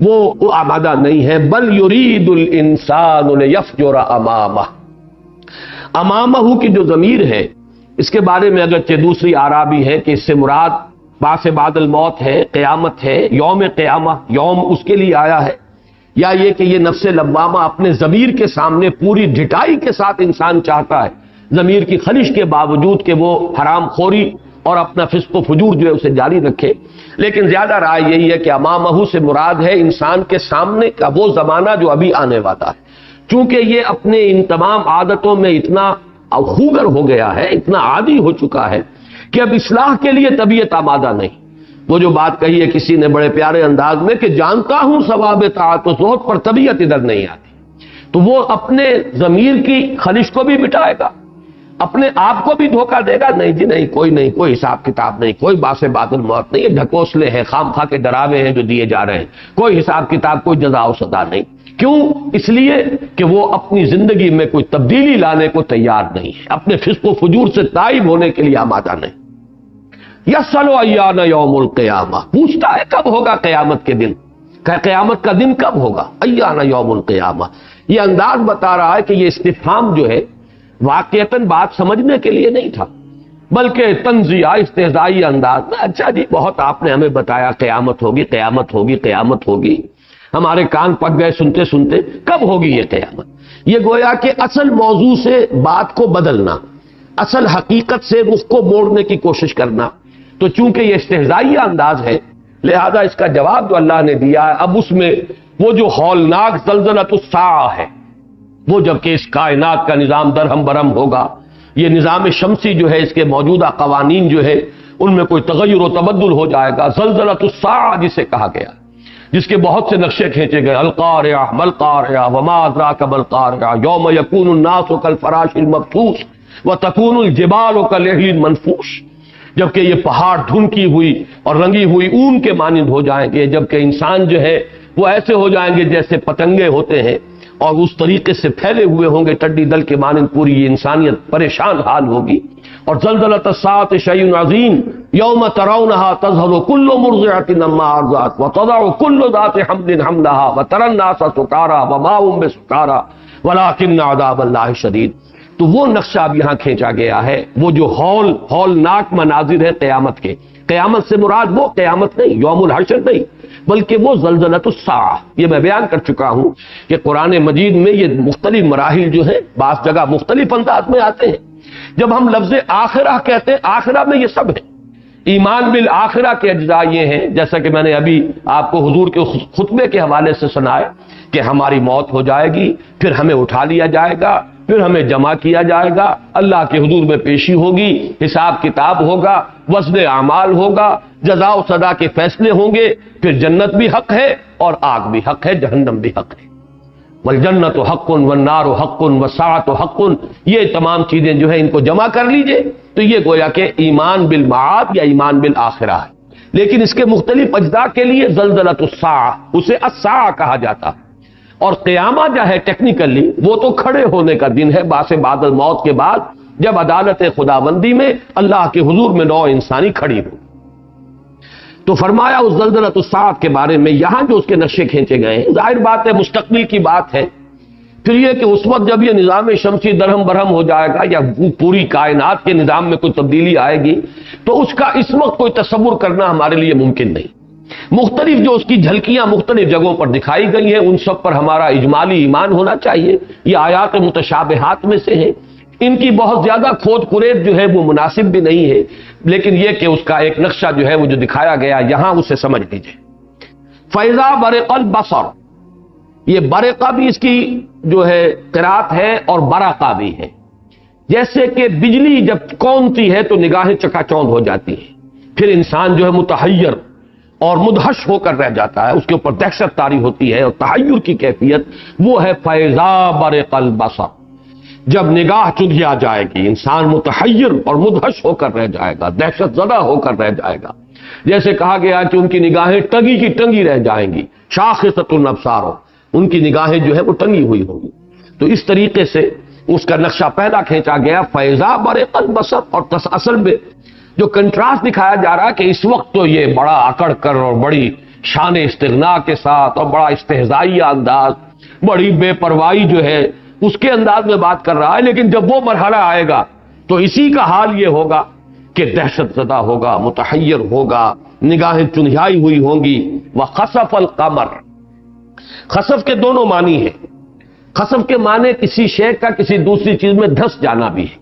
S1: وہ آمادہ نہیں ہے. بل یرید الانسان لیفجر امامہ. امامہ کی جو ضمیر ہے اس کے بارے میں اگرچہ دوسری آراء بھی ہے کہ اس سے مراد بعث بعد الموت ہے، قیامت ہے، یوم قیامہ، یوم اس کے لیے آیا ہے، یا یہ کہ یہ نفس لوامہ اپنے ضمیر کے سامنے پوری ڈھٹائی کے ساتھ انسان چاہتا ہے ضمیر کی خلش کے باوجود کہ وہ حرام خوری اور اپنا فسق و فجور جو ہے اسے جاری رکھے. لیکن زیادہ رائے یہی ہے کہ امامہ سے مراد ہے انسان کے سامنے کا وہ زمانہ جو ابھی آنے والا ہے، چونکہ یہ اپنے ان تمام عادتوں میں اتنا خوگر ہو گیا ہے، اتنا عادی ہو چکا ہے کہ اب اصلاح کے لیے طبیعت آمادہ نہیں. وہ جو بات کہی ہے کسی نے بڑے پیارے انداز میں کہ جانتا ہوں ثواب طاعت و زہد پر طبیعت ادھر نہیں آتی، تو وہ اپنے ضمیر کی خلش کو بھی مٹائے گا، اپنے آپ کو بھی دھوکہ دے گا. نہیں جی نہیں، کوئی حساب کتاب نہیں، کوئی باس بعد الموت نہیں، یہ ڈھکوسلے ہیں، خام خواہ کے ڈراوے ہیں جو دیے جا رہے ہیں، کوئی حساب کتاب، کوئی جزا و سزا نہیں. کیوں؟ اس لیے کہ وہ اپنی زندگی میں کوئی تبدیلی لانے کو تیار نہیں ہے، اپنے فسق و فجور سے تائب ہونے کے لیے آمادہ نہیں. یسأل ایان یوم القیامہ، پوچھتا ہے کب ہوگا قیامت کے دن، کہ قیامت کا دن کب ہوگا. ایان یوم القیامہ، یہ انداز بتا رہا ہے کہ یہ استفہام جو ہے واقعتاً بات سمجھنے کے لیے نہیں تھا، بلکہ تنزیہ استہزائی انداز میں. اچھا جی بہت آپ نے ہمیں بتایا قیامت ہوگی قیامت ہوگی قیامت ہوگی، ہمارے کان پک گئے سنتے سنتے، کب ہوگی یہ قیامت؟ یہ گویا کہ اصل موضوع سے بات کو بدلنا، اصل حقیقت سے رخ کو موڑنے کی کوشش کرنا. تو چونکہ یہ استہزائیہ انداز ہے لہذا اس کا جواب جو اللہ نے دیا ہے اب اس میں وہ جو ہولناک زلزلۃ الساعہ ہے، وہ جب کہ اس کائنات کا نظام درہم برہم ہوگا، یہ نظام شمسی جو ہے اس کے موجودہ قوانین جو ہے ان میں کوئی تغیر و تبدل ہو جائے گا. زلزلۃ الساعہ جسے کہا گیا، جس کے بہت سے نقشے کھینچے گئے، القارعہ ملقارعہ وما ادراک ملقارعہ یوم یکون الناس کالفراش المبثوث وتکون الجبال کالعہن المنفوش. جبکہ یہ پہاڑ ڈھونکی ہوئی اور رنگی ہوئی اون کے مانند ہو جائیں گے، جبکہ انسان جو ہے وہ ایسے ہو جائیں گے جیسے پتنگے ہوتے ہیں، اور اس طریقے سے پھیلے ہوئے ہوں گے ٹڈی دل کے مانند، پوری یہ انسانیت پریشان حال ہوگی. اور زلزلۃ الساعۃ شیء عظیم یوم ترونھا تذہل کل مرضعۃ عما ارضعت وتضع کل ذات حمل حملها وترى الناس سکارى وما هم بسکارى ولکن عذاب اللہ شدید. تو وہ نقشہ اب یہاں کھینچا گیا ہے، وہ جو ہولناک مناظر ہے قیامت کے. قیامت سے مراد وہ قیامت نہیں، یوم الحشر نہیں، بلکہ وہ زلزلۃ الساعہ. یہ میں بیان کر چکا ہوں کہ قرآن مجید میں یہ مختلف مراحل جو ہیں بعض جگہ مختلف انداز میں آتے ہیں. جب ہم لفظ آخرہ کہتے ہیں، آخرہ میں یہ سب ہے. ایمان بالآخرہ کے اجزاء یہ ہیں، جیسا کہ میں نے ابھی آپ کو حضور کے خطبے کے حوالے سے سنایا کہ ہماری موت ہو جائے گی، پھر ہمیں اٹھا لیا جائے گا، پھر ہمیں جمع کیا جائے گا، اللہ کے حضور میں پیشی ہوگی، حساب کتاب ہوگا، وزن اعمال ہوگا، جزا و سزا کے فیصلے ہوں گے، پھر جنت بھی حق ہے اور آگ بھی حق ہے، جہنم بھی حق ہے. والجنت حق والنار حق والساعۃ حق. یہ تمام چیزیں جو ہیں ان کو جمع کر لیجئے تو یہ گویا کہ ایمان بالمعاد یا ایمان بالآخرہ ہے. لیکن اس کے مختلف اجزاء کے لیے زلزلۃ الساعہ، اسے الساعہ کہا جاتا ہے. اور قیامہ جو ہے ٹیکنیکلی وہ تو کھڑے ہونے کا دن ہے بعث بعد الموت کے بعد، جب عدالت خداوندی میں اللہ کے حضور میں نوع انسانی کھڑی ہو. تو فرمایا اس زلزلۃ الساعہ کے بارے میں یہاں جو اس کے نقشے کھینچے گئے ہیں، ظاہر بات ہے مستقبل کی بات ہے. پھر یہ کہ اس وقت جب یہ نظام شمسی درہم برہم ہو جائے گا یا پوری کائنات کے نظام میں کوئی تبدیلی آئے گی تو اس کا اس وقت کوئی تصور کرنا ہمارے لیے ممکن نہیں. مختلف جو اس کی جھلکیاں مختلف جگہوں پر دکھائی گئی ہیں ان سب پر ہمارا اجمالی ایمان ہونا چاہیے. یہ آیات متشابہات میں سے ہیں، ان کی بہت زیادہ کھود کرید جو ہے وہ مناسب بھی نہیں ہے، لیکن یہ کہ اس کا ایک نقشہ جو ہے وہ جو دکھایا گیا یہاں اسے سمجھ لیجیے. فَإِذَا بَرِقَ الْبَصَرُ، یہ برقہ بھی اس کی جو ہے قرات ہے اور برقہ بھی ہے. جیسے کہ بجلی جب کونتی ہے تو نگاہیں چکا چوند ہو جاتی ہیں، پھر انسان جو ہے متحیر اور مدہش ہو کر رہ جاتا ہے، اس کے اوپر دہشت طاری ہوتی ہے اور تحیر کی کیفیت وہ ہے فَإِذَا بَرِقَ الْبَصَرُ. جب نگاہ چندھیا جائے گی انسان متحیر اور مدہش ہو کر رہ جائے گا، دہشت زدہ ہو کر رہ جائے گا. جیسے کہا گیا کہ ان کی نگاہیں ٹنگی کی ٹنگی رہ جائیں گی، شاخصۃ الابصار، ان کی نگاہیں جو ہے وہ ٹنگی ہوئی ہوں گی. تو اس طریقے سے اس کا نقشہ پہلا کھینچا گیا فَإِذَا بَرِقَ الْبَصَرُ. اور اصل میں جو کنٹراسٹ دکھایا جا رہا کہ اس وقت تو یہ بڑا اکڑ کر اور بڑی شان استغنا کے ساتھ اور بڑا استہزائی انداز، بڑی بے پرواہی جو ہے اس کے انداز میں بات کر رہا ہے، لیکن جب وہ مرحلہ آئے گا تو اسی کا حال یہ ہوگا کہ دہشت زدہ ہوگا، متحیر ہوگا، نگاہیں چنھیائی ہوئی ہوں گی۔ وَخَسَفَ الْقَمَرُ، خسف کے دونوں معنی ہیں۔ خسف کے معنی کسی شے کا کسی دوسری چیز میں دھس جانا بھی ہے،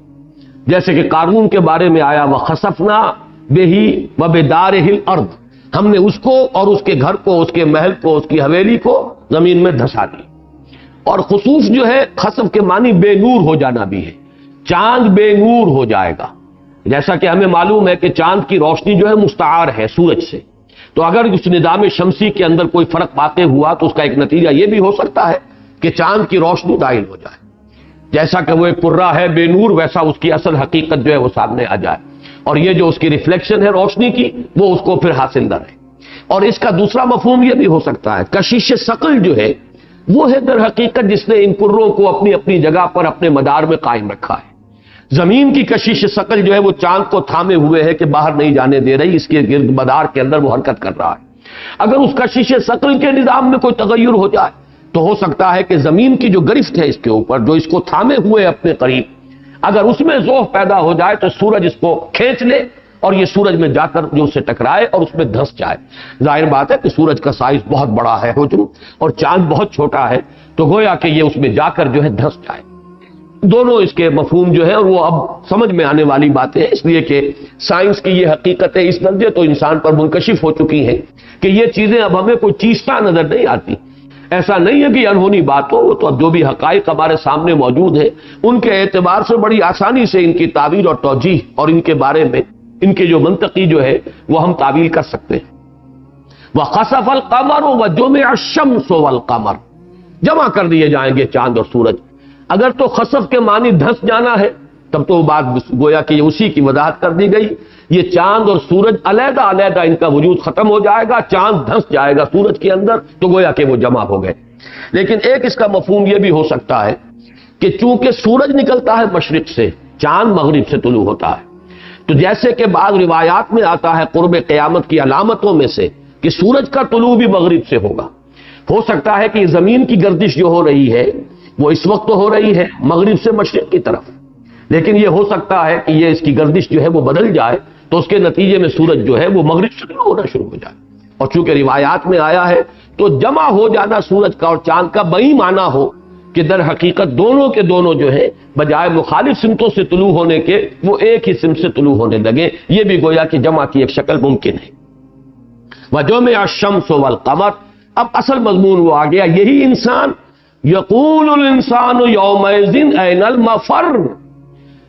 S1: جیسے کہ قارون کے بارے میں آیا وَخَسَفْنَا بِهِ وَبِدَارِهِ الْأَرْضِ، ہم نے اس کو اور اس کے گھر کو، اس کے محل کو، اس کی حویلی کو زمین میں دھسا دی۔ اور خسوف جو ہے خسف کے معنی بے نور ہو جانا بھی ہے، چاند بے نور ہو جائے گا، جیسا کہ ہمیں معلوم ہے کہ چاند کی روشنی جو ہے مستعار ہے سورج سے، تو اگر اس نظام شمسی کے اندر کوئی فرق واقع ہوا تو اس کا ایک نتیجہ یہ بھی ہو سکتا ہے کہ چاند کی روشنی دائل ہو جائے، جیسا کہ وہ ایک کرہ ہے بے نور، ویسا اس کی اصل حقیقت جو ہے وہ سامنے آ جائے، اور یہ جو اس کی ریفلیکشن ہے روشنی کی وہ اس کو پھر حاصل نہ رہے۔ اور اس کا دوسرا مفہوم یہ بھی ہو سکتا ہے، کشش ثقل جو ہے وہ ہے در حقیقت جس نے ان کروں کو اپنی اپنی جگہ پر اپنے مدار میں قائم رکھا ہے۔ زمین کی کشش ثقل جو ہے وہ چاند کو تھامے ہوئے ہے کہ باہر نہیں جانے دے رہی، اس کے گرد مدار کے اندر وہ حرکت کر رہا ہے۔ اگر اس کشش ثقل کے نظام میں کوئی تغیر ہو جائے تو ہو سکتا ہے کہ زمین کی جو گرفت ہے اس کے اوپر، جو اس کو تھامے ہوئے اپنے قریب، اگر اس میں ذوف پیدا ہو جائے تو سورج اس کو کھینچ لے اور یہ سورج میں جا کر جو اسے ٹکرائے اور اس میں دھس جائے۔ ظاہر بات ہے کہ سورج کا سائز بہت بڑا ہے حجم، اور چاند بہت چھوٹا ہے، تو گویا کہ یہ اس میں جا کر جو ہے دھس جائے۔ دونوں اس کے مفہوم جو ہے اور وہ اب سمجھ میں آنے والی باتیں ہیں، اس لیے کہ سائنس کی یہ حقیقتیں اس درجے تو انسان پر منکشف ہو چکی ہیں کہ یہ چیزیں اب ہمیں کوئی چیزتا نظر نہیں آتی۔ ایسا نہیں ہے کہ انہونی بات ہو، وہ تو اب جو بھی حقائق ہمارے سامنے موجود ہیں ان کے اعتبار سے بڑی آسانی سے ان کی تعبیر اور توجیہ اور ان کے بارے میں ان کے جو منطقی جو ہے وہ ہم تعویل کر سکتے ہیں۔ وَخَسَفَ الْقَمَرُ وَجُمِعَ الشَّمْسُ وَالْقَمَرُ، جمع کر دیے جائیں گے چاند اور سورج۔ اگر تو خسف کے معنی دھس جانا ہے تب تو بات گویا کہ اسی کی وضاحت کر دی گئی، یہ چاند اور سورج علیحدہ علیحدہ ان کا وجود ختم ہو جائے گا، چاند دھس جائے گا سورج کے اندر، تو گویا کہ وہ جمع ہو گئے۔ لیکن ایک اس کا مفہوم یہ بھی ہو سکتا ہے کہ چونکہ سورج نکلتا ہے مشرق سے، چاند مغرب سے طلوع ہوتا ہے، تو جیسے کہ بعض روایات میں آتا ہے قرب قیامت کی علامتوں میں سے کہ سورج کا طلوع بھی مغرب سے ہوگا، ہو سکتا ہے کہ زمین کی گردش جو ہو رہی ہے وہ اس وقت تو ہو رہی ہے مغرب سے مشرق کی طرف، لیکن یہ ہو سکتا ہے کہ یہ اس کی گردش جو ہے وہ بدل جائے تو اس کے نتیجے میں سورج جو ہے وہ مغرب سے طلوع ہونا شروع ہو جائے، اور چونکہ روایات میں آیا ہے تو جمع ہو جانا سورج کا اور چاند کا بہی معنی ہو کہ در حقیقت دونوں کے دونوں جو ہے بجائے مخالف سمتوں سے طلوع ہونے کے وہ ایک ہی سمت سے طلوع ہونے لگے، یہ بھی گویا کہ جمع کی ایک شکل ممکن ہے۔ وَجُمِعَ الشَّمْسُ وَالْقَمَرُ، اب اصل مضمون وہ آ گیا، یہی انسان یقول الانسان یومئذ این المفر،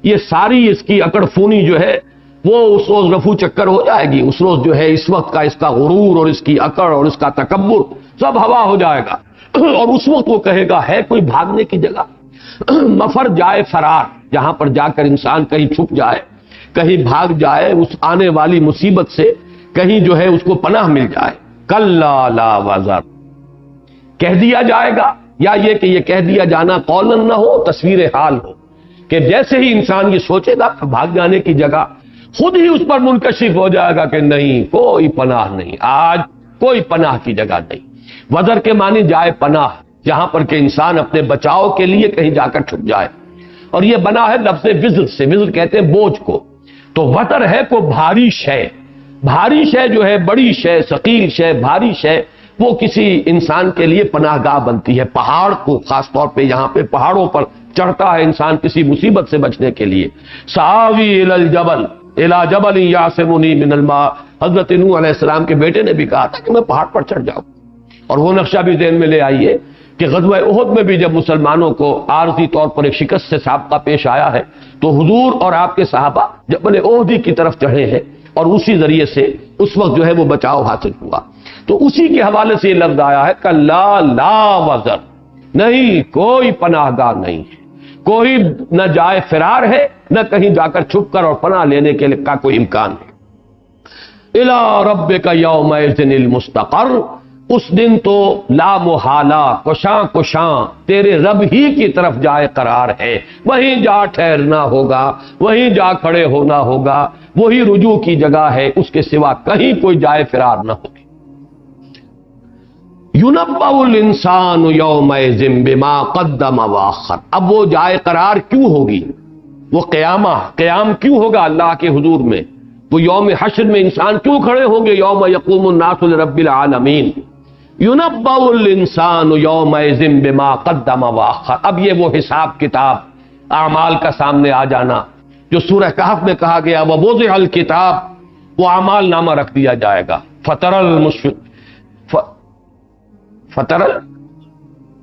S1: یہ ساری اس کی اکڑ فونی جو ہے وہ اس روز رفو چکر ہو جائے گی، اس روز جو ہے اس وقت کا اس کا غرور اور اس کی اکڑ اور اس کا تکبر سب ہوا ہو جائے گا، اور اس وقت وہ کہے گا ہے کوئی بھاگنے کی جگہ؟ مفر جائے فرار، جہاں پر جا کر انسان کہیں چھپ جائے، کہیں بھاگ جائے اس آنے والی مصیبت سے، کہیں جو ہے اس کو پناہ مل جائے۔ کلا لا وزر، کہہ دیا جائے گا، یا یہ کہ یہ کہہ دیا جانا قولاً نہ ہو، تصویر حال ہو کہ جیسے ہی انسان یہ سوچے گا بھاگ جانے کی جگہ، خود ہی اس پر منکشف ہو جائے گا کہ نہیں کوئی پناہ نہیں، آج کوئی پناہ کی جگہ نہیں۔ وزر کے معنی جائے پناہ، جہاں پر کہ انسان اپنے بچاؤ کے لیے کہیں جا کر چھپ جائے، اور یہ بنا ہے لفظ وزر سے، وزر کہتے ہیں بوجھ کو، تو وزر ہے کو بھاری شے، بھاری شے جو ہے بڑی شے، ثقیل شے، بھاری شے، وہ کسی انسان کے لیے پناہ گاہ بنتی ہے۔ پہاڑ کو خاص طور پہ یہاں پہ پہاڑوں پر چڑھتا ہے انسان کسی مصیبت سے بچنے کے لیے۔ ساوی الی الجبل الی جبل یعصمنی من الماء، حضرت نوح علیہ السلام کے بیٹے نے بھی کہا تھا کہ میں پہاڑ پر چڑھ جاؤں، اور وہ نقشہ بھی ذہن میں لے آئیے کہ غزوہ احد میں بھی جب مسلمانوں کو عارضی طور پر ایک شکست سے سابقہ پیش آیا ہے تو حضور اور آپ کے صحابہ جبل احد کی طرف چڑھے ہیں، اور اسی ذریعے سے اس وقت جو ہے وہ بچاؤ حاصل ہوا۔ تو اسی کے حوالے سے یہ لفظ آیا ہے کلا لا وزر، نہیں کوئی پناہ گاہ نہیں ہے، کوئی نہ جائے فرار ہے، نہ کہیں جا کر چھپ کر اور پناہ لینے کے کا کوئی امکان ہے۔ الی ربک یومئذ المستقر، اس دن تو لا محالہ کشاں کشاں تیرے رب ہی کی طرف جائے قرار ہے، وہیں جا ٹھہرنا ہوگا، وہیں جا کھڑے ہونا ہوگا، وہی رجوع کی جگہ ہے، اس کے سوا کہیں کوئی جائے فرار نہ ہوگی۔ یُنَبَّأُ الْإِنسَانُ يَوْمَئِذٍ بِمَا قَدَّمَ وَأَخَّرَ۔ اب وہ جائے قرار کیوں ہوگی، وہ قیام کیوں ہوگا اللہ کے حضور میں، وہ یوم حشر میں انسان کیوں کھڑے ہوں گے، یوم یقوم الناس لرب العالمین۔ یُنَبَّأُ الْإِنسَانُ يَوْمَئِذٍ بِمَا قَدَّمَ وَأَخَّرَ۔ اب یہ وہ حساب کتاب اعمال کا سامنے آ جانا جو سورہ کہف میں کہا گیا، وَوُضِعَ الْکِتَابُ، وہ اعمال نامہ رکھ دیا جائے گا، فَتَرَى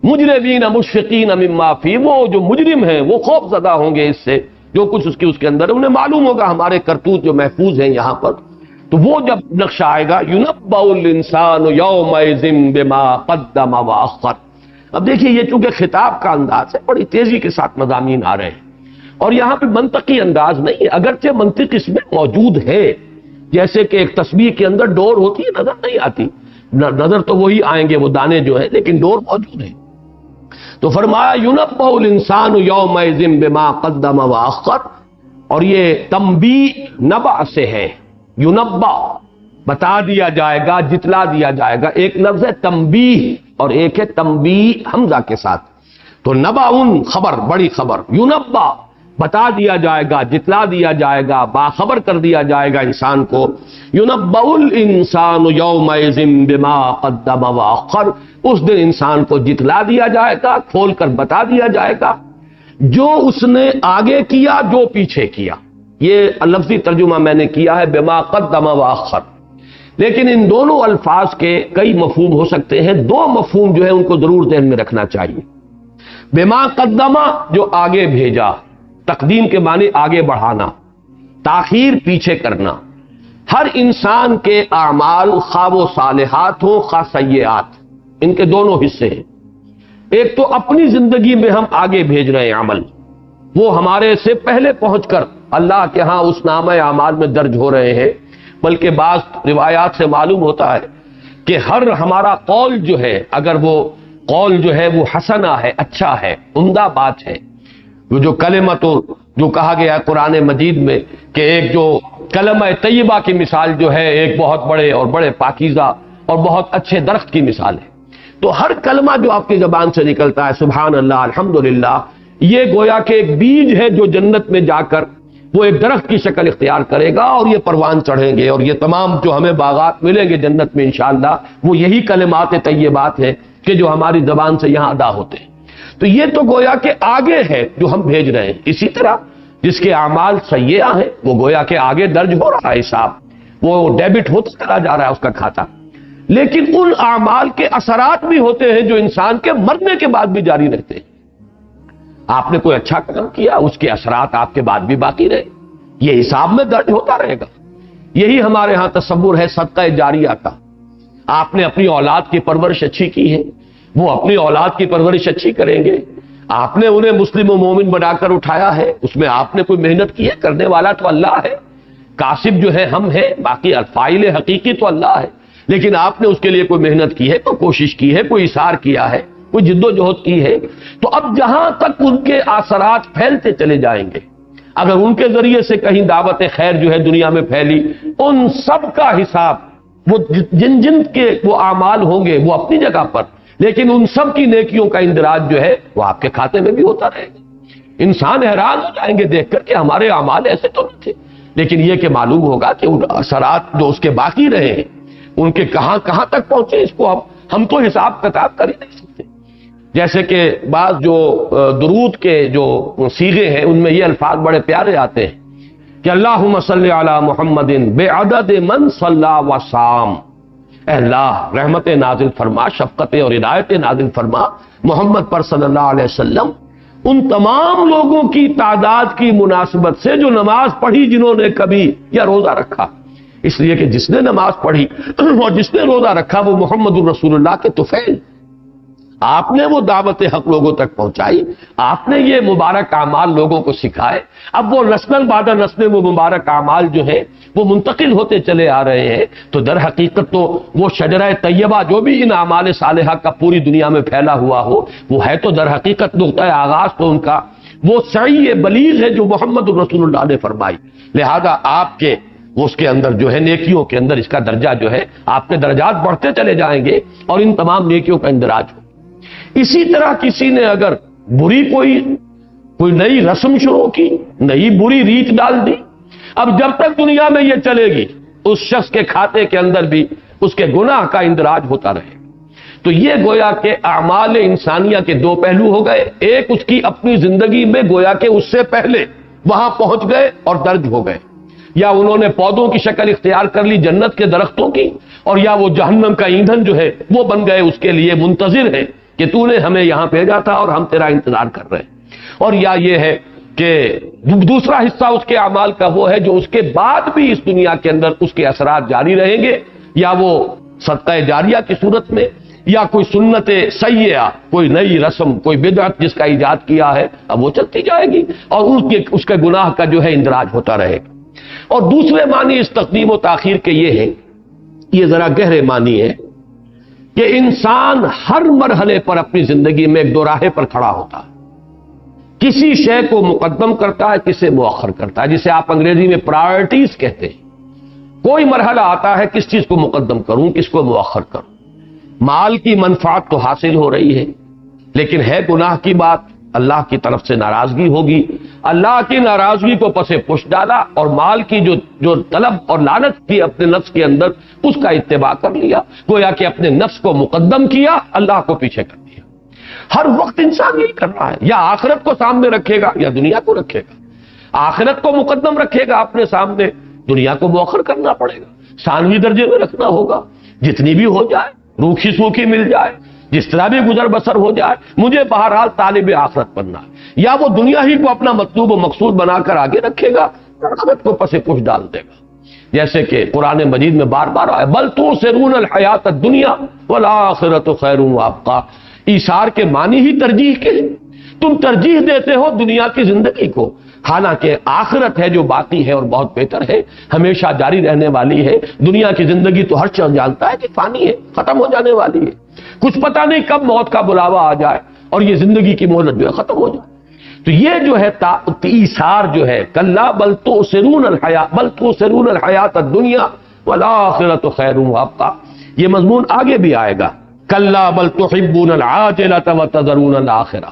S1: الْمُجْرِمِينَ مُشْفِقِينَ مِمَّا فِيهِ، وہ جو مجرم ہیں وہ خوف زدہ ہوں گے اس سے جو کچھ اس کے اندر ہے، انہیں معلوم ہوگا ہمارے کرتوت جو محفوظ ہیں یہاں پر۔ تو وہ جب نقشہ آئے گا، يُنَبَّأُ الْإِنسَانُ يَوْمَئِذٍ بِمَا قَدَّمَ وَأَخَّرَ۔ اب دیکھیے یہ چونکہ خطاب کا انداز ہے، بڑی تیزی کے ساتھ مضامین آ رہے ہیں، اور یہاں پہ منطقی انداز نہیں ہے، اگرچہ منطق اس میں موجود ہے، جیسے کہ ایک تسبیح کے اندر ڈور ہوتی ہے، نظر نہیں آتی، نظر تو وہی آئیں گے وہ دانے جو ہیں، لیکن ڈور موجود ہے۔ تو فرمایا يُنَبَّأُ الْإِنسَانُ يَوْمَئِذٍ بِمَا قَدَّمَ وَأَخَّرَ، اور یہ تنبیہ نبع سے ہے، يُنَبَّأ بتا دیا جائے گا، جتلا دیا جائے گا، ایک لفظ ہے تنبیہ اور ایک ہے تنبیہ حمزہ کے ساتھ، تو نبع خبر، بڑی خبر، يُنَبَّأ بتا دیا جائے گا، جتلا دیا جائے گا، باخبر کر دیا جائے گا انسان کو۔ يُنَبَّأُ الْإِنسَانُ يَوْمَئِذٍ بِمَا قَدَّمَ وَأَخَّرَ، اس دن انسان کو جتلا دیا جائے گا، کھول کر بتا دیا جائے گا جو اس نے آگے کیا، جو پیچھے کیا۔ یہ لفظی ترجمہ میں نے کیا ہے بِمَا قَدَّمَ وَأَخَّرَ، لیکن ان دونوں الفاظ کے کئی مفہوم ہو سکتے ہیں، دو مفہوم جو ہے ان کو ضرور ذہن میں رکھنا چاہیے۔ بِمَا قَدَّمَ جو آگے بھیجا، تقدیم کے معنی آگے بڑھانا، تاخیر پیچھے کرنا۔ ہر انسان کے اعمال خواہ و صالحات ہوں خواہ سیئات، ان کے دونوں حصے ہیں۔ ایک تو اپنی زندگی میں ہم آگے بھیج رہے ہیں عمل، وہ ہمارے سے پہلے پہنچ کر اللہ کے ہاں اس نامہ اعمال میں درج ہو رہے ہیں، بلکہ بعض روایات سے معلوم ہوتا ہے کہ ہر ہمارا قول جو ہے، اگر وہ قول جو ہے وہ حسنہ ہے، اچھا ہے، عمدہ بات ہے، وہ جو کلمت جو کہا گیا قرآن مجید میں کہ ایک جو کلمہ طیبہ کی مثال جو ہے ایک بہت بڑے اور بڑے پاکیزہ اور بہت اچھے درخت کی مثال ہے، تو ہر کلمہ جو آپ کی زبان سے نکلتا ہے، سبحان اللہ، الحمدللہ، یہ گویا کہ ایک بیج ہے جو جنت میں جا کر وہ ایک درخت کی شکل اختیار کرے گا اور یہ پروان چڑھیں گے، اور یہ تمام جو ہمیں باغات ملیں گے جنت میں انشاءاللہ، وہ یہی کلمات طیبات ہیں کہ جو ہماری زبان سے یہاں ادا ہوتے ہیں۔ تو یہ تو گویا کہ آگے ہے جو ہم بھیج رہے ہیں۔ اسی طرح جس کے اعمال سیئہ ہیں وہ گویا کہ آگے درج ہو رہا ہے حساب، وہ ڈیبٹ ہوتا چلا جا رہا ہے اس کا کھاتا، لیکن ان اعمال کے اثرات بھی ہوتے ہیں جو انسان کے مرنے کے بعد بھی جاری رہتے ہیں۔ آپ نے کوئی اچھا کام کیا، اس کے اثرات آپ کے بعد بھی باقی رہے، یہ حساب میں درج ہوتا رہے گا۔ یہی ہمارے ہاں تصور ہے صدقہ جاریہ کا۔ آپ نے اپنی اولاد کی پرورش اچھی کی ہے، وہ اپنی اولاد کی پرورش اچھی کریں گے۔ آپ نے انہیں مسلم و مومن بنا کر اٹھایا ہے، اس میں آپ نے کوئی محنت کی ہے، کرنے والا تو اللہ ہے، کاسب جو ہے ہم ہیں، باقی فاعل حقیقی تو اللہ ہے، لیکن آپ نے اس کے لیے کوئی محنت کی ہے، کوئی کوشش کی ہے، کوئی اثار کیا ہے، کوئی جد و جہد کی ہے، تو اب جہاں تک ان کے اثرات پھیلتے چلے جائیں گے، اگر ان کے ذریعے سے کہیں دعوت خیر جو ہے دنیا میں پھیلی، ان سب کا حساب، وہ جن کے وہ اعمال ہوں گے وہ اپنی جگہ پر، لیکن ان سب کی نیکیوں کا اندراج جو ہے وہ آپ کے کھاتے میں بھی ہوتا رہے گا۔ انسان حیران ہو جائیں گے دیکھ کر کہ ہمارے اعمال ایسے تو نہیں تھے، لیکن یہ کہ معلوم ہوگا کہ ان اثرات جو اس کے باقی رہے ہیں ان کے کہاں کہاں تک پہنچے، اس کو ہم تو حساب کتاب کر ہی نہیں سکتے۔ جیسے کہ بعض جو درود کے جو صیغے ہیں ان میں یہ الفاظ بڑے پیارے آتے ہیں کہ اللہم صلی علی محمد بعدد من صلی وصام، اے اللہ رحمت نازل فرما، شفقت اور عنایت نازل فرما محمد پر صلی اللہ علیہ وسلم، ان تمام لوگوں کی تعداد کی مناسبت سے جو نماز پڑھی جنہوں نے کبھی یا روزہ رکھا، اس لیے کہ جس نے نماز پڑھی اور جس نے روزہ رکھا وہ محمد الرسول اللہ کے طفیل، آپ نے وہ دعوت حق لوگوں تک پہنچائی، آپ نے یہ مبارک اعمال لوگوں کو سکھائے، اب وہ نسل بعد نسل وہ مبارک اعمال جو ہیں وہ منتقل ہوتے چلے آ رہے ہیں، تو در حقیقت تو وہ شجرہ طیبہ جو بھی ان اعمال صالحہ کا پوری دنیا میں پھیلا ہوا ہو، وہ ہے تو در حقیقت نقطہ آغاز تو ان کا وہ سعی بلیغ ہے جو محمد الرسول اللہ نے فرمائی۔ لہذا آپ کے وہ اس کے اندر جو ہے نیکیوں کے اندر اس کا درجہ جو ہے آپ کے درجات بڑھتے چلے جائیں گے اور ان تمام نیکیوں کا اندراج ہو۔ اسی طرح کسی نے اگر بری کوئی نئی رسم شروع کی، نئی بری ریت ڈال دی، اب جب تک دنیا میں یہ چلے گی اس شخص کے کھاتے کے اندر بھی اس کے گناہ کا اندراج ہوتا رہے۔ تو یہ گویا کہ اعمال انسانیہ کے دو پہلو ہو گئے، ایک اس کی اپنی زندگی میں گویا کہ اس سے پہلے وہاں پہنچ گئے اور درج ہو گئے، یا انہوں نے پودوں کی شکل اختیار کر لی جنت کے درختوں کی، اور یا وہ جہنم کا ایندھن جو ہے وہ بن گئے، اس کے لیے منتظر ہے کہ تو نے ہمیں یہاں بھیجا تھا اور ہم تیرا انتظار کر رہے ہیں۔ اور یا یہ ہے کہ دوسرا حصہ اس کے اعمال کا وہ ہے جو اس کے بعد بھی اس دنیا کے اندر اس کے اثرات جاری رہیں گے، یا وہ صدقہ جاریہ کی صورت میں، یا کوئی سنت سیئہ، کوئی نئی رسم، کوئی بدعت جس کا ایجاد کیا ہے، اب وہ چلتی جائے گی اور اس کے گناہ کا جو ہے اندراج ہوتا رہے گا۔ اور دوسرے معنی اس تقدیم و تاخیر کے یہ ہے، یہ ذرا گہرے معنی ہے کہ انسان ہر مرحلے پر اپنی زندگی میں ایک دوراہے پر کھڑا ہوتا ہے، کسی شے کو مقدم کرتا ہے، کسے مؤخر کرتا ہے، جسے آپ انگریزی میں پرائرٹیز کہتے ہیں۔ کوئی مرحلہ آتا ہے کس چیز کو مقدم کروں، کس کو مؤخر کروں۔ مال کی منفعت تو حاصل ہو رہی ہے، لیکن ہے گناہ کی بات، اللہ کی طرف سے ناراضگی ہوگی، اللہ کی ناراضگی کو پس پش ڈالا اور مال کی جو طلب اور لالچ تھی اپنے نفس کے اندر اس کا اتباع کر لیا، گویا کہ اپنے نفس کو مقدم کیا، اللہ کو پیچھے کر دیا۔ ہر وقت انسان یہی کر رہا ہے، یا آخرت کو سامنے رکھے گا یا دنیا کو رکھے گا۔ آخرت کو مقدم رکھے گا اپنے سامنے، دنیا کو مؤخر کرنا پڑے گا، ثانوی درجے میں رکھنا ہوگا، جتنی بھی ہو جائے، روکھی سوکھی مل جائے، جس طرح بھی گزر بسر ہو جائے، مجھے بہرحال طالب آخرت بننا ہے۔ یا وہ دنیا ہی کو اپنا مطلوب و مقصود بنا کر آگے رکھے گا، آخرت کو پس پش ڈال دے گا۔ جیسے کہ قرآن مجید میں بار بار آیا، بل تؤثرون الحیات الدنیا والآخرۃ خیر وابقیٰ۔ ایثار کے معنی ہی ترجیح کے ہیں، تم ترجیح دیتے ہو دنیا کی زندگی کو، حالانکہ آخرت ہے جو باقی ہے اور بہت بہتر ہے، ہمیشہ جاری رہنے والی ہے۔ دنیا کی زندگی تو ہر شخص جانتا ہے کہ فانی ہے، ختم ہو جانے والی ہے، کچھ پتہ نہیں کب موت کا بلاوا آ جائے اور یہ زندگی کی مہلت جو ہے ختم ہو جائے۔ تو یہ جو ہے ایثار جو ہے، کلا بل تؤثرون الحیات الدنیا والآخرۃ خیر وابقیٰ، یہ مضمون آگے بھی آئے گا، کلا بل تحبون العاجلۃ وتذرون الآخرہ،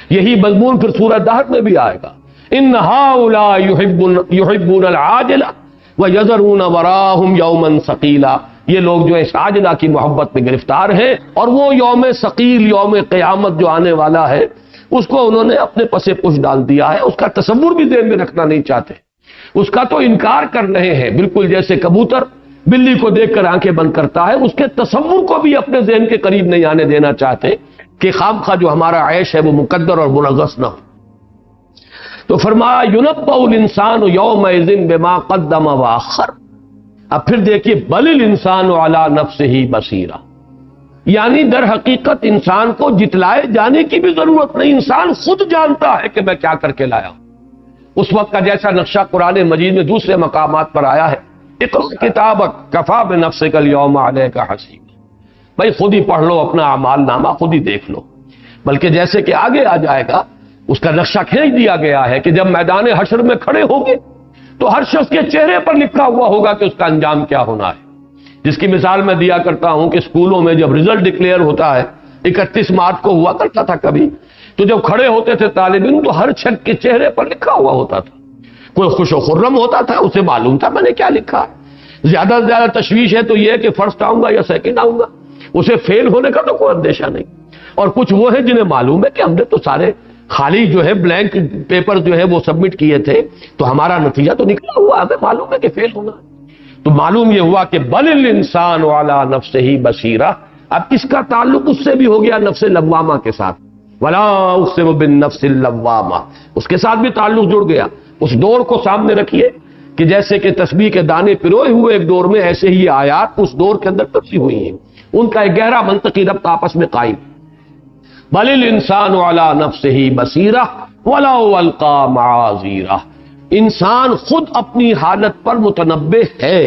S1: یہی مضمون پھر سورہ دہر میں بھی آئے گا، ان ہؤلاء یحبون العاجلہ ویذرون وراءہم یوما ثقیلا، یہ لوگ جو اس عاجلہ کی محبت میں گرفتار ہیں اور وہ یوم ثقیل، یوم قیامت جو آنے والا ہے اس کو انہوں نے اپنے پسے پش ڈال دیا ہے، اس کا تصور بھی ذہن میں رکھنا نہیں چاہتے، اس کا تو انکار کر رہے ہیں، بالکل جیسے کبوتر بلی کو دیکھ کر آنکھیں بند کرتا ہے، اس کے تصور کو بھی اپنے ذہن کے قریب نہیں آنے دینا چاہتے کہ خامخواہ جو ہمارا عیش ہے وہ مقدر اور منغص نہ ہو۔ تو فرمایا يُنَبَّأُ الْإِنسَانُ يَوْمَئِذٍ بِمَا قَدَّمَ وَأَخَّرَ۔ اب پھر دیکھیے بل الانسان علی نفسہ بصیرہ، یعنی در حقیقت انسان کو جتلائے جانے کی بھی ضرورت نہیں، انسان خود جانتا ہے کہ میں کیا کر کے لایا ہوں۔ اس وقت کا جیسا نقشہ قرآن مجید میں دوسرے مقامات پر آیا ہے، اقرأ کتابک کفیٰ بنفسک اليوم علیک حسیبا، بھائی خود ہی پڑھ لو اپنا اعمال نامہ، خود ہی دیکھ لو۔ بلکہ جیسے کہ آگے آ جائے گا اس کا نقشہ کھینچ دیا گیا ہے کہ جب میدان حشر میں کھڑے ہوں گے تو ہر شخص کے چہرے پر لکھا ہوا ہوگا کہ اس کا انجام کیا ہونا ہے۔ جس کی مثال میں دیا کرتا ہوں کہ اسکولوں میں جب رزلٹ ڈکلیئر ہوتا ہے، 31 مارچ کو ہوا کرتا تھا کبھی، تو جب کھڑے ہوتے تھے طالب علم تو ہر شخص کے چہرے پر لکھا ہوا ہوتا تھا، کوئی خوش و خرم ہوتا تھا، اسے معلوم تھا میں نے کیا لکھا ہے۔ زیادہ سے زیادہ تشویش ہے تو یہ کہ فرسٹ آؤں گا یا سیکنڈ آؤں گا، اسے فیل ہونے کا تو کوئی اندیشہ نہیں۔ اور کچھ وہ ہیں جنہیں معلوم ہے کہ ہم نے تو سارے خالی جو ہے بلینک پیپر جو ہے وہ سبمٹ کیے تھے، تو ہمارا نتیجہ تو نکلا ہوا، ہمیں معلوم ہے کہ فیل ہونا ہے۔ تو معلوم یہ ہوا کہ بل الانسان علی نفسہ بصیرہ، اب اس کا تعلق اس سے بھی ہو گیا نفس لوامہ کے ساتھ، ولا اقسم بالنفس اللوامہ، اس کے ساتھ بھی تعلق جڑ گیا۔ اس ڈور کو سامنے رکھیے کہ جیسے کہ تسبیح کے دانے پروئے ہوئے ایک ڈور میں، ایسے ہی آیات اس ڈور کے اندر پروئی ہوئی ہیں، ان کا ایک گہرا منطقی ربط آپس میں قائم۔ بل الانسان علی نفسہ بصیرہ ولو القی معاذیرہ، انسان خود اپنی حالت پر متنبہ ہے،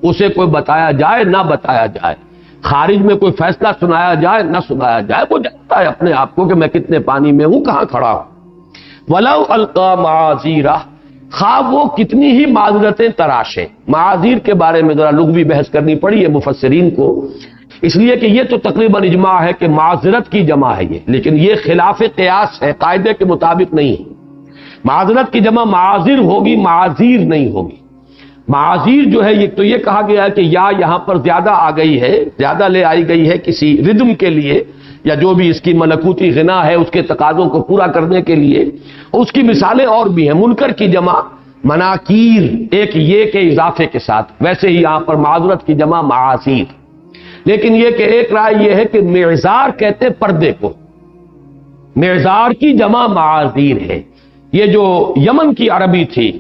S1: اسے کوئی بتایا جائے نہ بتایا جائے، خارج میں کوئی فیصلہ سنایا جائے نہ سنایا جائے، وہ جانتا ہے اپنے آپ کو کہ میں کتنے پانی میں ہوں، کہاں کھڑا ہوں۔ ولو القی معاذیرہ، خواہ وہ کتنی ہی معذرتیں تراشیں. معاذیر کے بارے میں ذرا لغوی بحث کرنی پڑی ہے مفسرین کو، اس لیے کہ یہ تو تقریباً اجماع ہے کہ معذرت کی جمع ہے یہ، لیکن یہ خلاف قیاس ہے، قاعدے کے مطابق نہیں ہے. معذرت کی جمع معاذر ہوگی، معاذیر نہیں ہوگی. معاذیر جو ہے یہ تو یہ کہا گیا ہے کہ یا یہاں پر زیادہ آ گئی ہے، زیادہ لے آئی گئی ہے کسی ردم کے لیے، یا جو بھی اس کی ملکوتی غنا ہے اس کے تقاضوں کو پورا کرنے کے لیے. اس کی مثالیں اور بھی ہیں. منکر کی جمع مناکیر، ایک یہ کے اضافے کے ساتھ، ویسے ہی یہاں پر معذرت کی جمع معاذیر. لیکن یہ کہ ایک رائے یہ ہے کہ معذار کہتے پردے کو، معذار کی جمع معاذیر ہے. یہ جو یمن کی عربی تھی،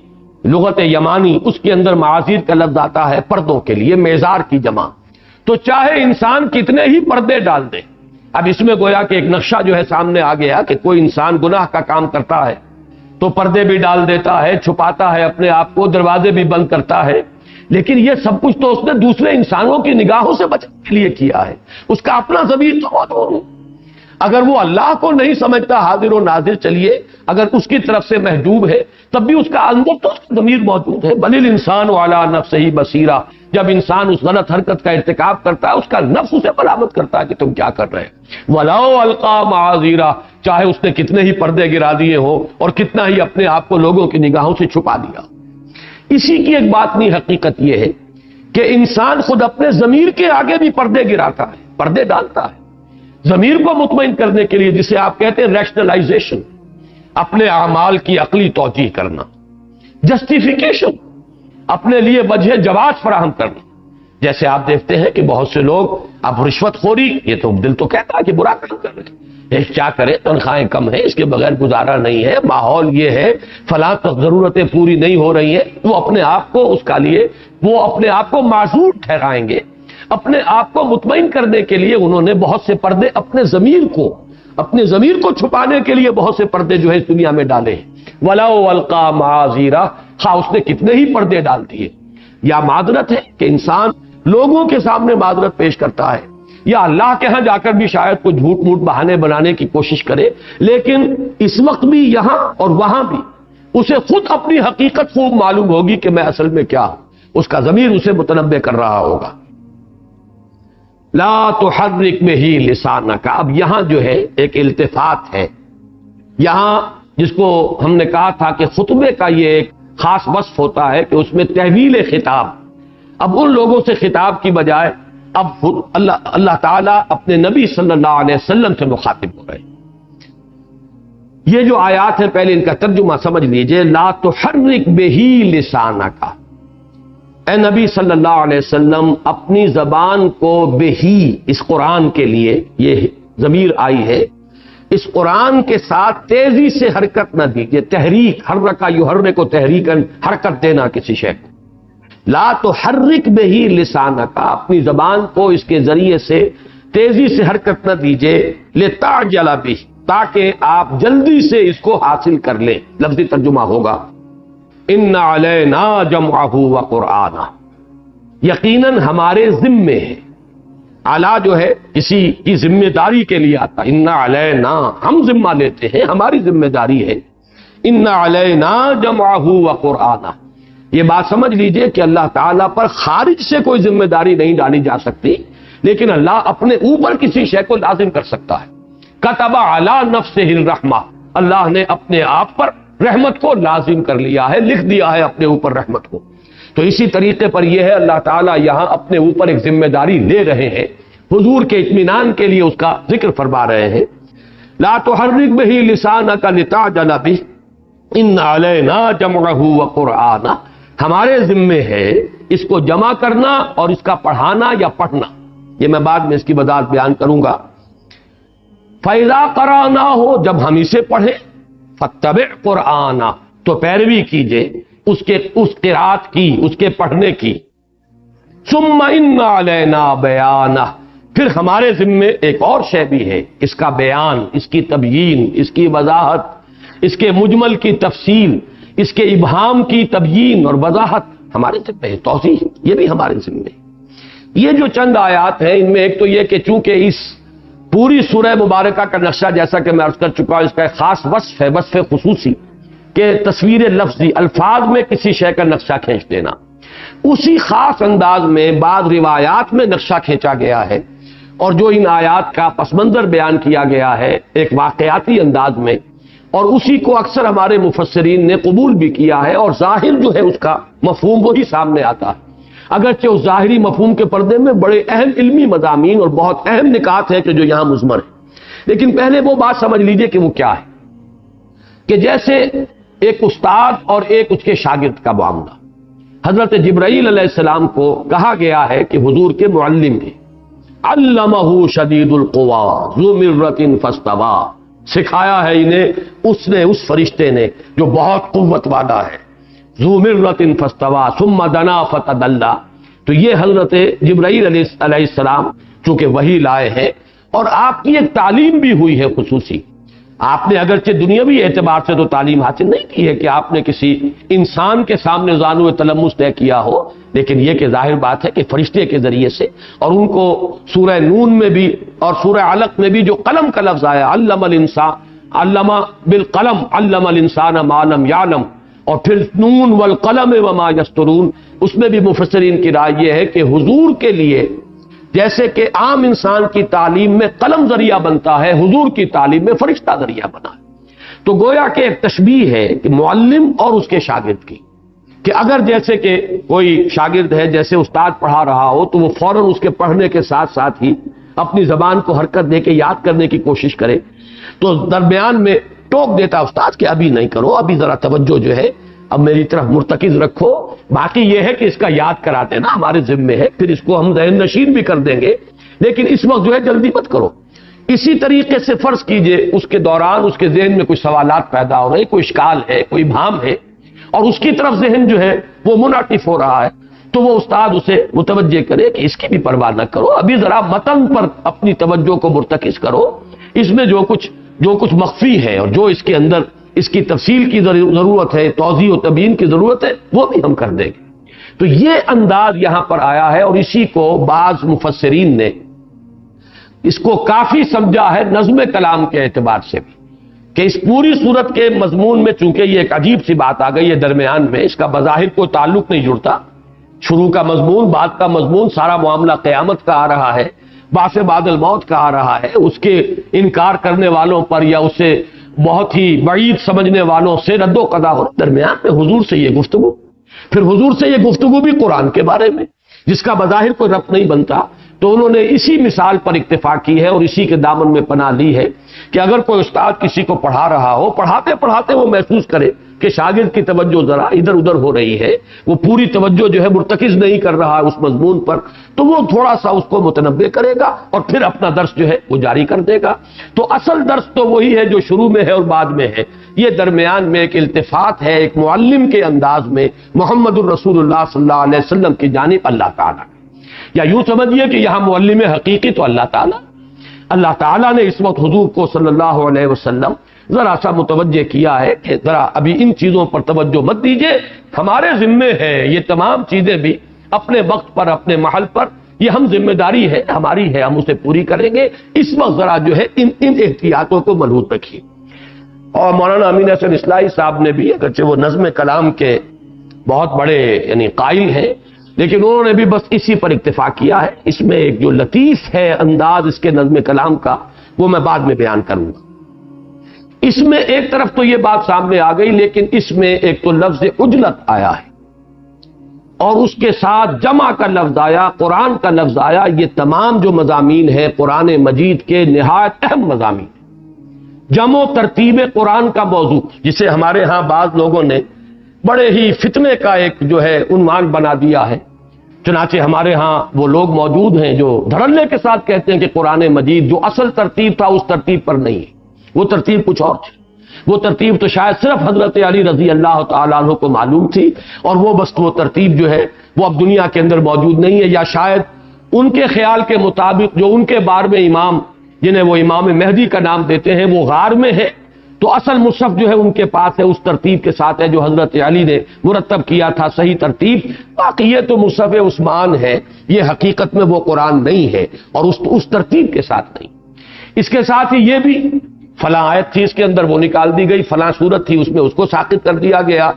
S1: لغت یمانی، اس کے اندر معاذیر کا لفظ آتا ہے پردوں کے لیے، معذار کی جمع. تو چاہے انسان کتنے ہی پردے ڈال دے. اب اس میں گویا کہ ایک نقشہ جو ہے سامنے آ گیا کہ کوئی انسان گناہ کا کام کرتا ہے تو پردے بھی ڈال دیتا ہے، چھپاتا ہے اپنے آپ کو، دروازے بھی بند کرتا ہے، لیکن یہ سب کچھ تو اس نے دوسرے انسانوں کی نگاہوں سے بچنے کے لیے کیا ہے. اس کا اپنا ضمیر تو موجود ہے. اگر وہ اللہ کو نہیں سمجھتا حاضر و ناظر، چلیے اگر اس کی طرف سے محجوب ہے تب بھی اس کا اندر تو اس کا ضمیر موجود ہے. بل الانسان علی نفسہ بصیرہ، جب انسان اس غلط حرکت کا ارتکاب کرتا ہے اس کا نفس اسے ملامت کرتا ہے کہ تم کیا کر رہے ہیں. ولو القا معاذیرا، چاہے اس نے کتنے ہی پردے گرا دیے ہو اور کتنا ہی اپنے آپ کو لوگوں کی نگاہوں سے چھپا دیا. اسی کی ایک باطنی حقیقت یہ ہے کہ انسان خود اپنے ضمیر کے آگے بھی پردے گراتا ہے، پردے ڈالتا ہے ضمیر کو مطمئن کرنے کے لیے، جسے آپ کہتے ہیں ریشنلائزیشن، اپنے اعمال کی عقلی توجیہ کرنا، جسٹیفیکیشن، اپنے لیے وجہ جواز فراہم کرنا. جیسے آپ دیکھتے ہیں کہ بہت سے لوگ اب رشوت خوری، یہ تو دل تو کہتا ہے کہ برا کام کر رہے ہیں، کیا کرے، تنخواہیں کم ہیں، اس کے بغیر گزارا نہیں ہے، ماحول یہ ہے، فلاں ضرورتیں پوری نہیں ہو رہی ہیں. وہ اپنے آپ کو اس کا لیے وہ اپنے آپ کو معذور ٹھہرائیں گے. اپنے آپ کو مطمئن کرنے کے لیے انہوں نے بہت سے پردے اپنے ضمیر کو چھپانے کے لیے بہت سے پردے جو ہے اس دنیا میں ڈالے ہیں. وَلَوْ أَلْقَىٰ مَعَاذِيرَ، خواہ اس نے کتنے ہی پردے ڈال دیے. یا معذرت ہے کہ انسان لوگوں کے سامنے معذرت پیش کرتا ہے، یا اللہ کے ہاں جا کر بھی شاید کوئی جھوٹ موٹ بہانے بنانے کی کوشش کرے، لیکن اس وقت بھی یہاں اور وہاں بھی اسے خود اپنی حقیقت خوب معلوم ہوگی کہ میں اصل میں کیا ہوں. اس کا ضمیر اسے متنبع کر رہا ہوگا. لا تحرک بہ لسانک، اب یہاں جو ہے ایک التفات ہے. یہاں جس کو ہم نے کہا تھا کہ خطبے کا یہ ایک خاص وصف ہوتا ہے کہ اس میں تحویل خطاب. اب ان لوگوں سے خطاب کی بجائے اب اللہ تعالیٰ اپنے نبی صلی اللہ علیہ وسلم سے مخاطب ہو رہے ہیں. یہ جو آیات ہیں پہلے ان کا ترجمہ سمجھ لیجئے. لا تحرک بہ لسانک، اے نبی صلی اللہ علیہ وسلم اپنی زبان کو بہی، اس قرآن کے لیے یہ ضمیر آئی ہے، اس قرآن کے ساتھ تیزی سے حرکت نہ دیجیے. تحریک، حرکا یحرک کو تحریکن، حرکت دینا کسی شے کو. لا تحرک بہ لسانک، اپنی زبان کو اس کے ذریعے سے تیزی سے حرکت نہ دیجیے. لتعجل بہ، تاکہ آپ جلدی سے اس کو حاصل کر لیں. لفظی ترجمہ ہوگا ان علینا جمعہ وقرآنہ، یقیناً ہمارے ذمے ہے. اعلیٰ جو ہے کسی کی ذمہ داری کے لیے آتا. ان علینا، ہم ذمہ لیتے ہیں، ہماری ذمہ داری ہے. ان علینا جمعہ وقرآنہ، یہ بات سمجھ لیجئے کہ اللہ تعالیٰ پر خارج سے کوئی ذمہ داری نہیں ڈالی جا سکتی، لیکن اللہ اپنے اوپر کسی شے کو لازم کر سکتا ہے. کتب علی نفسہ الرحمہ، اللہ نے اپنے آپ پر رحمت کو لازم کر لیا ہے، لکھ دیا ہے اپنے اوپر رحمت کو. تو اسی طریقے پر یہ ہے اللہ تعالیٰ یہاں اپنے اوپر ایک ذمہ داری لے رہے ہیں، حضور کے اطمینان کے لیے اس کا ذکر فرما رہے ہیں. لا تحرک بہ لسانک لتعجل بہ ان علینا جمعہ وقرآنہ، ہمارے ذمے ہے اس کو جمع کرنا اور اس کا پڑھانا یا پڑھنا. یہ میں بعد میں اس کی وضاحت بیان کروں گا. فَإِذَا قَرَأْنَاهُ، جب ہم اسے پڑھیں، فَاتَّبِعْ قُرْآنَ، تو پیروی کیجئے اس قرات کی، اس کے پڑھنے کی. ثُمَّ إِنَّ عَلَيْنَا بَيَانَهُ، پھر ہمارے ذمے ایک اور شے بھی ہے، اس کا بیان، اس کی تبیین، اس کی وضاحت، اس کے مجمل کی تفصیل، اس کے ابہام کی تبیین اور وضاحت ہمارے ذمے ہے. توضیح، یہ بھی ہمارے ذمے. یہ جو چند آیات ہیں ان میں ایک تو یہ کہ چونکہ اس پوری سورہ مبارکہ کا نقشہ جیسا کہ میں عرض کر چکا ہوں اس کا ایک خاص وصف ہے، وصف خصوصی. کہ تصویر لفظی الفاظ میں کسی شے کا نقشہ کھینچ دینا، اسی خاص انداز میں بعض روایات میں نقشہ کھینچا گیا ہے، اور جو ان آیات کا پس منظر بیان کیا گیا ہے ایک واقعاتی انداز میں، اور اسی کو اکثر ہمارے مفسرین نے قبول بھی کیا ہے، اور ظاہر جو ہے اس کا مفہوم وہی سامنے آتا ہے، اگرچہ اس ظاہری مفہوم کے پردے میں بڑے اہم علمی مضامین اور بہت اہم نکات ہیں کہ جو یہاں مضمر ہیں۔ لیکن پہلے وہ بات سمجھ لیجئے کہ وہ کیا ہے، کہ جیسے ایک استاد اور ایک اس کے شاگرد کا معاملہ، حضرت جبرائیل علیہ السلام کو کہا گیا ہے کہ حضور کے معلم ہیں، علمہ شدید القوا ذو مرۃ فاستوی، سکھایا ہے انہیں اس فرشتے نے جو بہت قوت والا ہے، ذو مرۃ فاستوی ثم دنا فتدلی۔ تو یہ حضرت جبرائیل علیہ السلام چونکہ وحی لائے ہیں، اور آپ کی ایک تعلیم بھی ہوئی ہے خصوصی، آپ نے اگرچہ دنیاوی اعتبار سے تو تعلیم حاصل نہیں کی ہے کہ آپ نے کسی انسان کے سامنے زانو تلمس طے کیا ہو، لیکن یہ کہ ظاہر بات ہے کہ فرشتے کے ذریعے سے، اور ان کو سورہ نون میں بھی اور سورہ علق میں بھی جو قلم کا لفظ آیا، علم الانسان، علم بالقلم علم الانسان ما لم یعلم، اور پھر نون والقلم وما یسطرون، اس میں بھی مفسرین کی رائے یہ ہے کہ حضور کے لیے جیسے کہ عام انسان کی تعلیم میں قلم ذریعہ بنتا ہے، حضور کی تعلیم میں فرشتہ ذریعہ بنا ہے۔ تو گویا کہ ایک تشبیہ ہے کہ معلم اور اس کے شاگرد کی، کہ اگر جیسے کہ کوئی شاگرد ہے، جیسے استاد پڑھا رہا ہو تو وہ فوراً اس کے پڑھنے کے ساتھ ساتھ ہی اپنی زبان کو حرکت دے کے یاد کرنے کی کوشش کرے، تو درمیان میں ٹوک دیتا استاد کہ ابھی نہیں کرو، ابھی ذرا توجہ جو ہے اب میری طرف مرتکز رکھو، باقی یہ ہے کہ اس کا یاد کرا دینا ہمارے ذمے ہے، پھر اس کو ہم ذہن نشین بھی کر دیں گے، لیکن اس وقت جو ہے جلدی مت کرو۔ اسی طریقے سے فرض کیجئے اس کے دوران اس کے ذہن میں کوئی سوالات پیدا ہو رہے، کوئی اشکال ہے، کوئی بھام ہے، اور اس کی طرف ذہن جو ہے وہ منعطف ہو رہا ہے، تو وہ استاد اسے متوجہ کرے کہ اس کی بھی پرواہ نہ کرو، ابھی ذرا متن پر اپنی توجہ کو مرتکز کرو، اس میں جو کچھ مخفی ہے اور جو اس کے اندر اس کی تفصیل کی ضرورت ہے، توضیح و تبیین کی ضرورت ہے، وہ بھی ہم کر دیں گے۔ تو یہ انداز یہاں پر آیا ہے، اور اسی کو بعض مفسرین نے اس کو کافی سمجھا ہے نظم کلام کے اعتبار سے بھی، کہ اس پوری صورت کے مضمون میں چونکہ یہ ایک عجیب سی بات آ گئی ہے درمیان میں، اس کا بظاہر کوئی تعلق نہیں جڑتا، شروع کا مضمون، بعد کا مضمون، سارا معاملہ قیامت کا آ رہا ہے، بعث بعد الموت کا آ رہا ہے، اس کے انکار کرنے والوں پر یا اسے بہت ہی بعید سمجھنے والوں سے رد و قضا ہو، درمیان میں حضور سے یہ گفتگو، پھر حضور سے یہ گفتگو بھی قرآن کے بارے میں جس کا بظاہر کوئی ربط نہیں بنتا، تو انہوں نے اسی مثال پر اکتفا کی ہے اور اسی کے دامن میں پناہ لی ہے کہ اگر کوئی استاد کسی کو پڑھا رہا ہو، پڑھاتے پڑھاتے وہ محسوس کرے کہ شاگرد کی توجہ ذرا ادھر ادھر ہو رہی ہے، وہ پوری توجہ جو ہے مرتکز نہیں کر رہا اس مضمون پر، تو وہ تھوڑا سا اس کو متنبہ کرے گا اور پھر اپنا درس جو ہے وہ جاری کر دے گا۔ تو اصل درس تو وہی ہے جو شروع میں ہے اور بعد میں ہے، یہ درمیان میں ایک التفات ہے ایک معلم کے انداز میں محمد الرسول اللہ صلی اللہ علیہ وسلم کی جانب اللہ تعالیٰ، یا یوں سمجھیے کہ یہاں معلم حقیقی تو اللہ تعالیٰ نے اس وقت حضور کو صلی اللہ علیہ وسلم ذرا سا متوجہ کیا ہے کہ ذرا ابھی ان چیزوں پر توجہ مت دیجیے، ہمارے ذمے ہے یہ تمام چیزیں بھی اپنے وقت پر اپنے محل پر، یہ ہم ذمہ داری ہے ہماری ہے، ہم اسے پوری کریں گے، اس وقت ذرا جو ہے ان احتیاطوں کو ملحوظ رکھیے۔ اور مولانا امین حسن اصلاحی صاحب نے بھی، اگرچہ وہ نظم کلام کے بہت بڑے یعنی قائل ہیں، لیکن انہوں نے بھی بس اسی پر اکتفا کیا ہے۔ اس میں ایک جو لطیف ہے انداز اس کے نظم کلام کا، وہ میں بعد میں بیان کروں گا۔ اس میں ایک طرف تو یہ بات سامنے آ گئی، لیکن اس میں ایک تو لفظ عجلت آیا ہے اور اس کے ساتھ جمع کا لفظ آیا، قرآن کا لفظ آیا، یہ تمام جو مضامین ہیں قرآن مجید کے نہایت اہم مضامین، جمع و ترتیب قرآن کا موضوع، جسے ہمارے ہاں بعض لوگوں نے بڑے ہی فتنے کا ایک جو ہے عنوان بنا دیا ہے، چنانچہ ہمارے ہاں وہ لوگ موجود ہیں جو دھڑلے کے ساتھ کہتے ہیں کہ قرآن مجید جو اصل ترتیب تھا اس ترتیب پر نہیں ہے، وہ ترتیب کچھ اور تھی، وہ ترتیب تو شاید صرف حضرت علی رضی اللہ تعالیٰ عنہ کو معلوم تھی، اور وہ بس وہ ترتیب جو ہے وہ اب دنیا کے اندر موجود نہیں ہے، یا شاید ان کے خیال کے مطابق جو ان کے بارے میں امام جنہیں وہ امام مہدی کا نام دیتے ہیں وہ غار میں ہے، تو اصل مصحف جو ہے ان کے پاس ہے، اس ترتیب کے ساتھ ہے جو حضرت علی نے مرتب کیا تھا، صحیح ترتیب۔ باقی یہ تو مصحف عثمان ہے، یہ حقیقت میں وہ قرآن نہیں ہے اور اس ترتیب کے ساتھ نہیں۔ اس کے ساتھ ہی یہ بھی فلاں آیت تھی اس کے اندر وہ نکال دی گئی، فلاں صورت تھی اس میں اس کو ساقط کر دیا گیا۔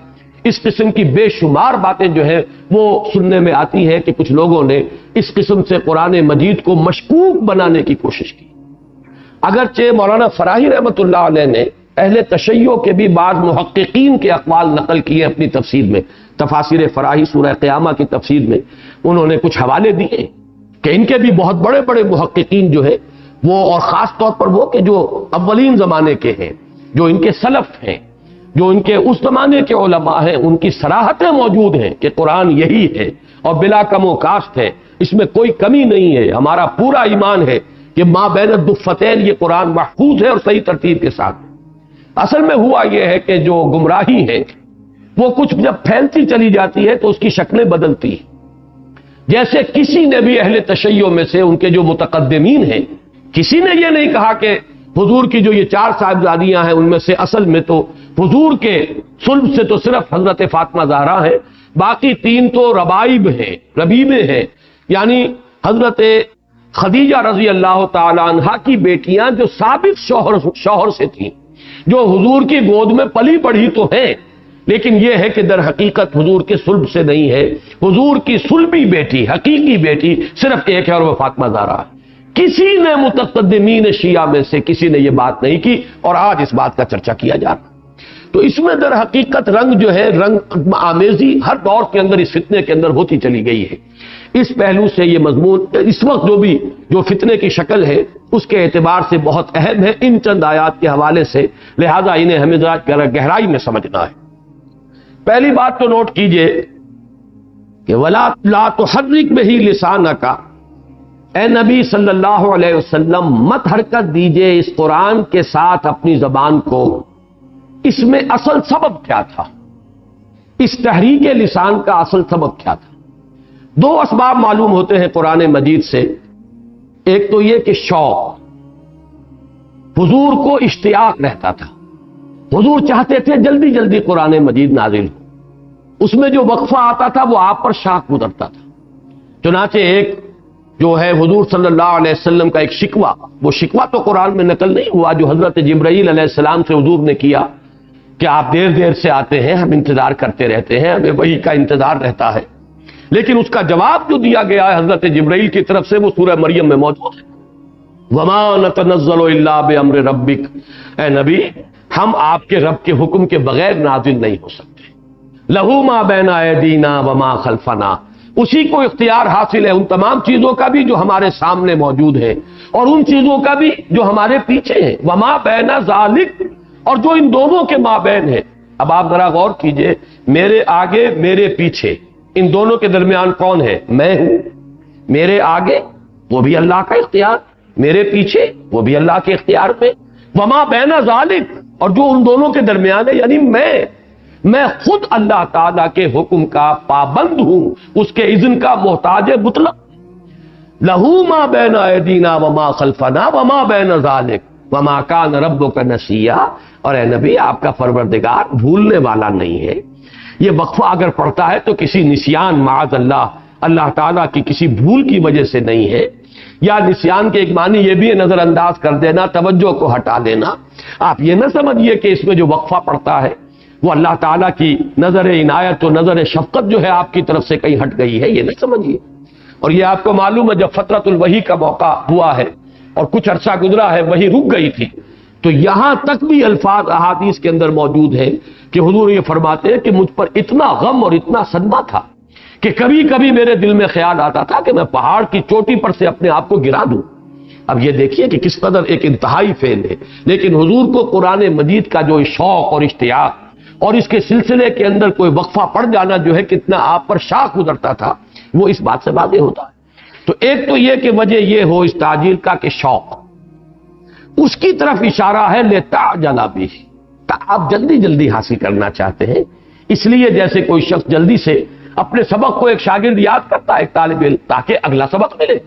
S1: اس قسم کی بے شمار باتیں جو ہیں وہ سننے میں آتی ہے کہ کچھ لوگوں نے اس قسم سے قرآن مجید کو مشکوک بنانے کی کوشش کی۔ اگرچہ مولانا فراہی رحمۃ اللہ علیہ نے اہل تشیع کے بھی بعض محققین کے اقوال نقل کیے اپنی تفسیر میں، تفاسیر فراہی سورہ قیامہ کی تفسیر میں انہوں نے کچھ حوالے دیے کہ ان کے بھی بہت بڑے بڑے محققین جو ہے وہ، اور خاص طور پر وہ کہ جو اولین زمانے کے ہیں، جو ان کے سلف ہیں، جو ان کے اس زمانے کے علماء ہیں، ان کی صراحتیں موجود ہیں کہ قرآن یہی ہے اور بلا کم و کاست ہے، اس میں کوئی کمی نہیں ہے، ہمارا پورا ایمان ہے کہ ما بین الدفتین یہ قرآن محفوظ ہے اور صحیح ترتیب کے ساتھ۔ اصل میں ہوا یہ ہے کہ جو گمراہی ہے وہ کچھ جب پھیلتی چلی جاتی ہے تو اس کی شکلیں بدلتی ہیں۔ جیسے کسی نے بھی اہل تشیع میں سے ان کے جو متقدمین ہیں، کسی نے یہ نہیں کہا کہ حضور کی جو یہ 4 صاحبزادیاں ہیں ان میں سے اصل میں تو حضور کے صلب سے تو صرف حضرت فاطمہ زہرا ہے، باقی 3 تو ربیبیں ہیں، یعنی حضرت خدیجہ رضی اللہ تعالی عنہا کی بیٹیاں جو سابق شوہر سے تھیں، جو حضور کی گود میں پلی بڑھی تو ہیں، لیکن یہ ہے کہ در حقیقت حضور کے صلب سے نہیں ہے۔ حضور کی صلبی بیٹی، حقیقی بیٹی صرف ایک ہے اور وہ فاطمہ زہرا ہے۔ کسی نے متقدمین شیعہ میں سے کسی نے یہ بات نہیں کی، اور آج اس بات کا چرچا کیا جا رہا ہے۔ تو اس میں در حقیقت رنگ جو ہے، رنگ آمیزی ہر دور کے اندر اس فتنے کے اندر ہوتی چلی گئی ہے۔ اس پہلو سے یہ مضمون اس وقت جو فتنے کی شکل ہے اس کے اعتبار سے بہت اہم ہے ان چند آیات کے حوالے سے، لہذا انہیں ہمیں ذرا گہرائی میں سمجھنا ہے۔ پہلی بات تو نوٹ کیجئے کہ وَلَا لَا تُحَرِّكْ بِهِ لِسَانَكَ، اے نبی صلی اللہ علیہ وسلم مت حرکت دیجئے اس قرآن کے ساتھ اپنی زبان کو۔ اس میں اصل سبب کیا تھا؟ اس تحریک لسان کا اصل سبب کیا تھا؟ 2 اسباب معلوم ہوتے ہیں قرآن مجید سے۔ ایک تو یہ کہ شوق، حضور کو اشتیاق رہتا تھا، حضور چاہتے تھے جلدی جلدی قرآن مجید نازل ہو، اس میں جو وقفہ آتا تھا وہ آپ پر شاق گزرتا تھا۔ چنانچہ ایک جو ہے حضور صلی اللہ علیہ وسلم کا ایک شکوہ، وہ شکوہ تو قرآن میں نقل نہیں ہوا، جو حضرت جبرائیل علیہ السلام سے حضور نے کیا کہ آپ دیر دیر سے آتے ہیں، ہم انتظار کرتے رہتے ہیں، ہمیں وحی کا انتظار رہتا ہے۔ لیکن اس کا جواب جو دیا گیا ہے حضرت جبرائیل کی طرف سے وہ سورہ مریم میں موجود ہے، وَمَا نَتَنَزَّلُ إِلَّا بِأَمْرِ رَبِّكَ، اے نبی ہم آپ کے رب کے حکم کے بغیر نازل نہیں ہو سکتے۔ لَهُ مَا بَيْنَ أَيْدِينَا وَمَا خَلْفَنَا، اسی کو اختیار حاصل ہے ان تمام چیزوں کا بھی جو ہمارے سامنے موجود ہے اور ان چیزوں کا بھی جو ہمارے پیچھے ہیں، وَمَا بَيْنَ ذَلِكَ، اور جو ان دونوں کے مابین ہے۔ اب آپ ذرا غور کیجئے، میرے آگے میرے پیچھے، ان دونوں کے درمیان کون ہے؟ میں ہوں۔ میرے آگے وہ بھی اللہ کا اختیار، میرے پیچھے وہ بھی اللہ کے اختیار میں۔ وما بین ذالک، اور جو ان دونوں کے درمیان ہے یعنی میں خود اللہ تعالیٰ کے حکم کا پابند ہوں، اس کے اذن کا محتاج مطلق۔ لہو ما بین ایدینا وما خلفنا وما بین ذالک وما کان ربک نسیا، اور اے نبی آپ کا پروردگار بھولنے والا نہیں ہے۔ یہ وقفہ اگر پڑھتا ہے تو کسی نسیان معاذ اللہ تعالیٰ کی کسی بھول کی وجہ سے نہیں ہے، یا نسیان کے ایک معنی یہ بھی ہے نظر انداز کر دینا، توجہ کو ہٹا دینا۔ آپ یہ نہ سمجھیے کہ اس میں جو وقفہ پڑتا ہے وہ اللہ تعالیٰ کی نظر عنایت و نظر شفقت جو ہے آپ کی طرف سے کہیں ہٹ گئی ہے، یہ نہ سمجھیے۔ اور یہ آپ کو معلوم ہے جب فترۃ الوحی کا موقع ہوا ہے اور کچھ عرصہ گزرا ہے، وحی رک گئی تھی، تو یہاں تک بھی الفاظ احادیث کے اندر موجود ہیں کہ حضور یہ فرماتے ہیں کہ مجھ پر اتنا غم اور اتنا صدمہ تھا کہ کبھی کبھی میرے دل میں خیال آتا تھا کہ میں پہاڑ کی چوٹی پر سے اپنے آپ کو گرا دوں۔ اب یہ دیکھیے کہ کس قدر ایک انتہائی فعل ہے، لیکن حضور کو قرآن مجید کا جو شوق اور اشتیاق اور اس کے سلسلے کے اندر کوئی وقفہ پڑ جانا جو ہے کتنا آپ پر شاق گزرتا تھا، وہ اس بات سے واضح ہوتا ہے۔ تو ایک تو یہ کہ وجہ یہ ہو اس تعجیل کا کہ شوق، اس کی طرف اشارہ ہے لِتَعْجَلَ بِهِ، آپ جلدی جلدی حاصل کرنا چاہتے ہیں، اس لیے جیسے کوئی شخص جلدی سے اپنے سبق کو ایک شاگرد یاد کرتا ہے، ایک طالب علم، تاکہ اگلا سبق ملے۔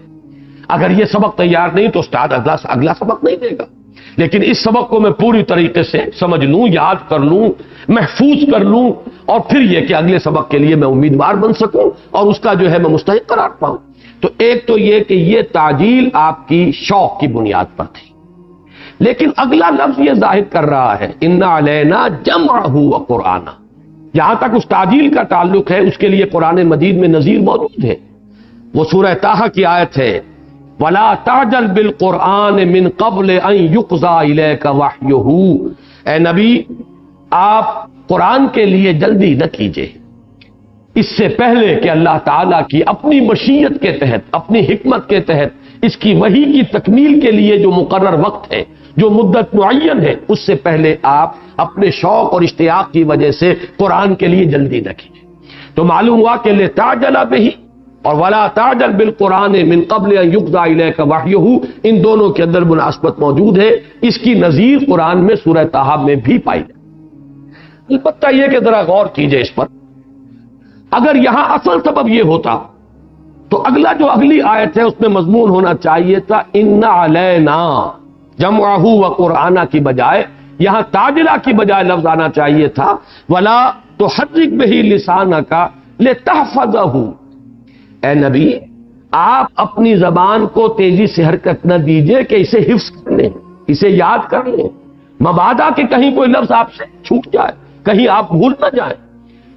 S1: اگر یہ سبق تیار نہیں تو استاد اگلا سبق نہیں دے گا، لیکن اس سبق کو میں پوری طریقے سے سمجھ لوں، یاد کر لوں، محفوظ کر لوں، اور پھر یہ کہ اگلے سبق کے لیے میں امیدوار بن سکوں اور اس کا جو ہے میں مستحق قرار پاؤں۔ تو ایک تو یہ کہ یہ تعجیل آپ کی شوق کی بنیاد پر تھی۔ لیکن اگلا لفظ یہ ظاہر کر رہا ہے انا علینا جمعہ و قرآن. جہاں تک اس تعجیل کا تعلق ہے اس کے لیے قرآن مجید میں نظیر موجود ہے. وہ سورہ طٰہٰ کی آیت ہے وَلَا تَعْجَلْ بِالْقُرْآنِ مِنْ قَبْلِ أَنْ يُقْضَى إِلَيْكَ وَحْيُهُ. اے نبی آپ قرآن کے لیے جلدی نہ کیجیے اس سے پہلے کہ اللہ تعالیٰ کی اپنی مشیت کے تحت اپنی حکمت کے تحت اس کی وحی کی تکمیل کے لیے جو مقرر وقت ہے جو مدت معین ہے اس سے پہلے آپ اپنے شوق اور اشتیاق کی وجہ سے قرآن کے لیے جلدی نہ کیجیے. تو معلوم ہوا کہ لِتَعْجَلَ بِهِ اور وَلَا تَعْجَلْ بِالْقُرْآنِ مِنْ قَبْلِ أَنْ يُقْضَى إِلَيْكَ وَحْيُهُ ان دونوں کے اندر مناسبت موجود ہے. اس کی نظیر قرآن میں سورہ طٰہٰ میں بھی پائی جائے. البتہ یہ کہ ذرا غور کیجئے اس پر. اگر یہاں اصل سبب یہ ہوتا تو اگلا جو اگلی آیت ہے اس میں مضمون ہونا چاہیے تھا ان علینا جمعہ و قرآن کی بجائے یہاں تاجلہ کی بجائے لفظ آنا چاہیے تھا ولا تحرک بہ لسانک لتحفظہ. اے نبی آپ اپنی زبان کو تیزی سے حرکت نہ دیجئے کہ اسے حفظ کر لیں اسے یاد کر لیں مبادا کہ کہیں کوئی لفظ آپ سے چھوٹ جائے کہیں آپ بھول نہ جائیں.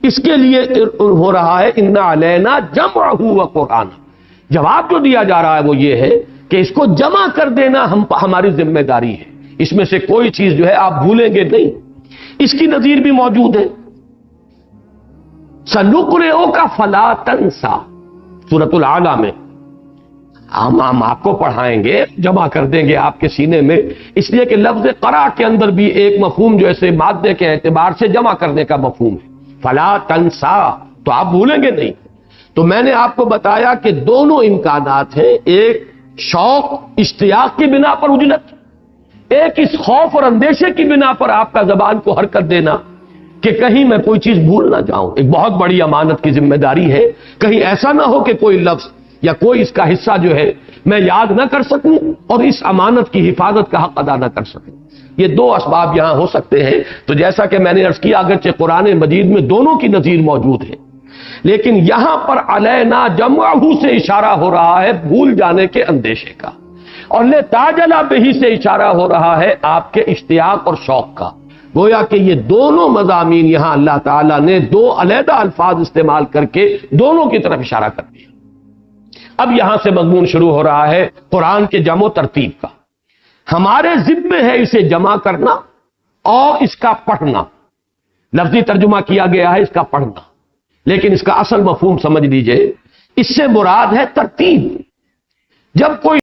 S1: اس کے لیے ہو رہا ہے ان علینا جمعہ و قرآن. جواب جو دیا جا رہا ہے وہ یہ ہے کہ اس کو جمع کر دینا ہماری ذمہ داری ہے. اس میں سے کوئی چیز جو ہے آپ بھولیں گے نہیں. اس کی نظیر بھی موجود ہے سنقرئک فلا تنسیٰ سورۃ الاعلیٰ میں. ہم آپ کو پڑھائیں گے جمع کر دیں گے آپ کے سینے میں اس لیے کہ لفظ قرأ کے اندر بھی ایک مفہوم جو ایسے مادے کے اعتبار سے جمع کرنے کا مفہوم ہے. فلا تنسیٰ تو آپ بھولیں گے نہیں. تو میں نے آپ کو بتایا کہ دونوں امکانات ہیں. ایک شوق اشتیاق کی بنا پر اجلت ایک اس خوف اور اندیشے کی بنا پر آپ کا زبان کو حرکت دینا کہ کہیں میں کوئی چیز بھول نہ جاؤں. ایک بہت بڑی امانت کی ذمہ داری ہے. کہیں ایسا نہ ہو کہ کوئی لفظ یا کوئی اس کا حصہ جو ہے میں یاد نہ کر سکوں اور اس امانت کی حفاظت کا حق ادا نہ کر سکوں. یہ دو اسباب یہاں ہو سکتے ہیں. تو جیسا کہ میں نے عرض کیا اگرچہ قرآن مجید میں دونوں کی نظیر موجود ہے لیکن یہاں پر علینا جمعہ سے اشارہ ہو رہا ہے بھول جانے کے اندیشے کا اور لتعجل بہ سے اشارہ ہو رہا ہے آپ کے اشتیاق اور شوق کا. گویا کہ یہ دونوں مضامین یہاں اللہ تعالیٰ نے دو علیحدہ الفاظ استعمال کر کے دونوں کی طرف اشارہ کر دیا. اب یہاں سے مضمون شروع ہو رہا ہے قرآن کے جمع و ترتیب کا. ہمارے ذمے ہے اسے جمع کرنا اور اس کا پڑھنا. لفظی ترجمہ کیا گیا ہے اس کا پڑھنا لیکن اس کا اصل مفہوم سمجھ لیجئے. اس سے مراد ہے ترتیب. جب کوئی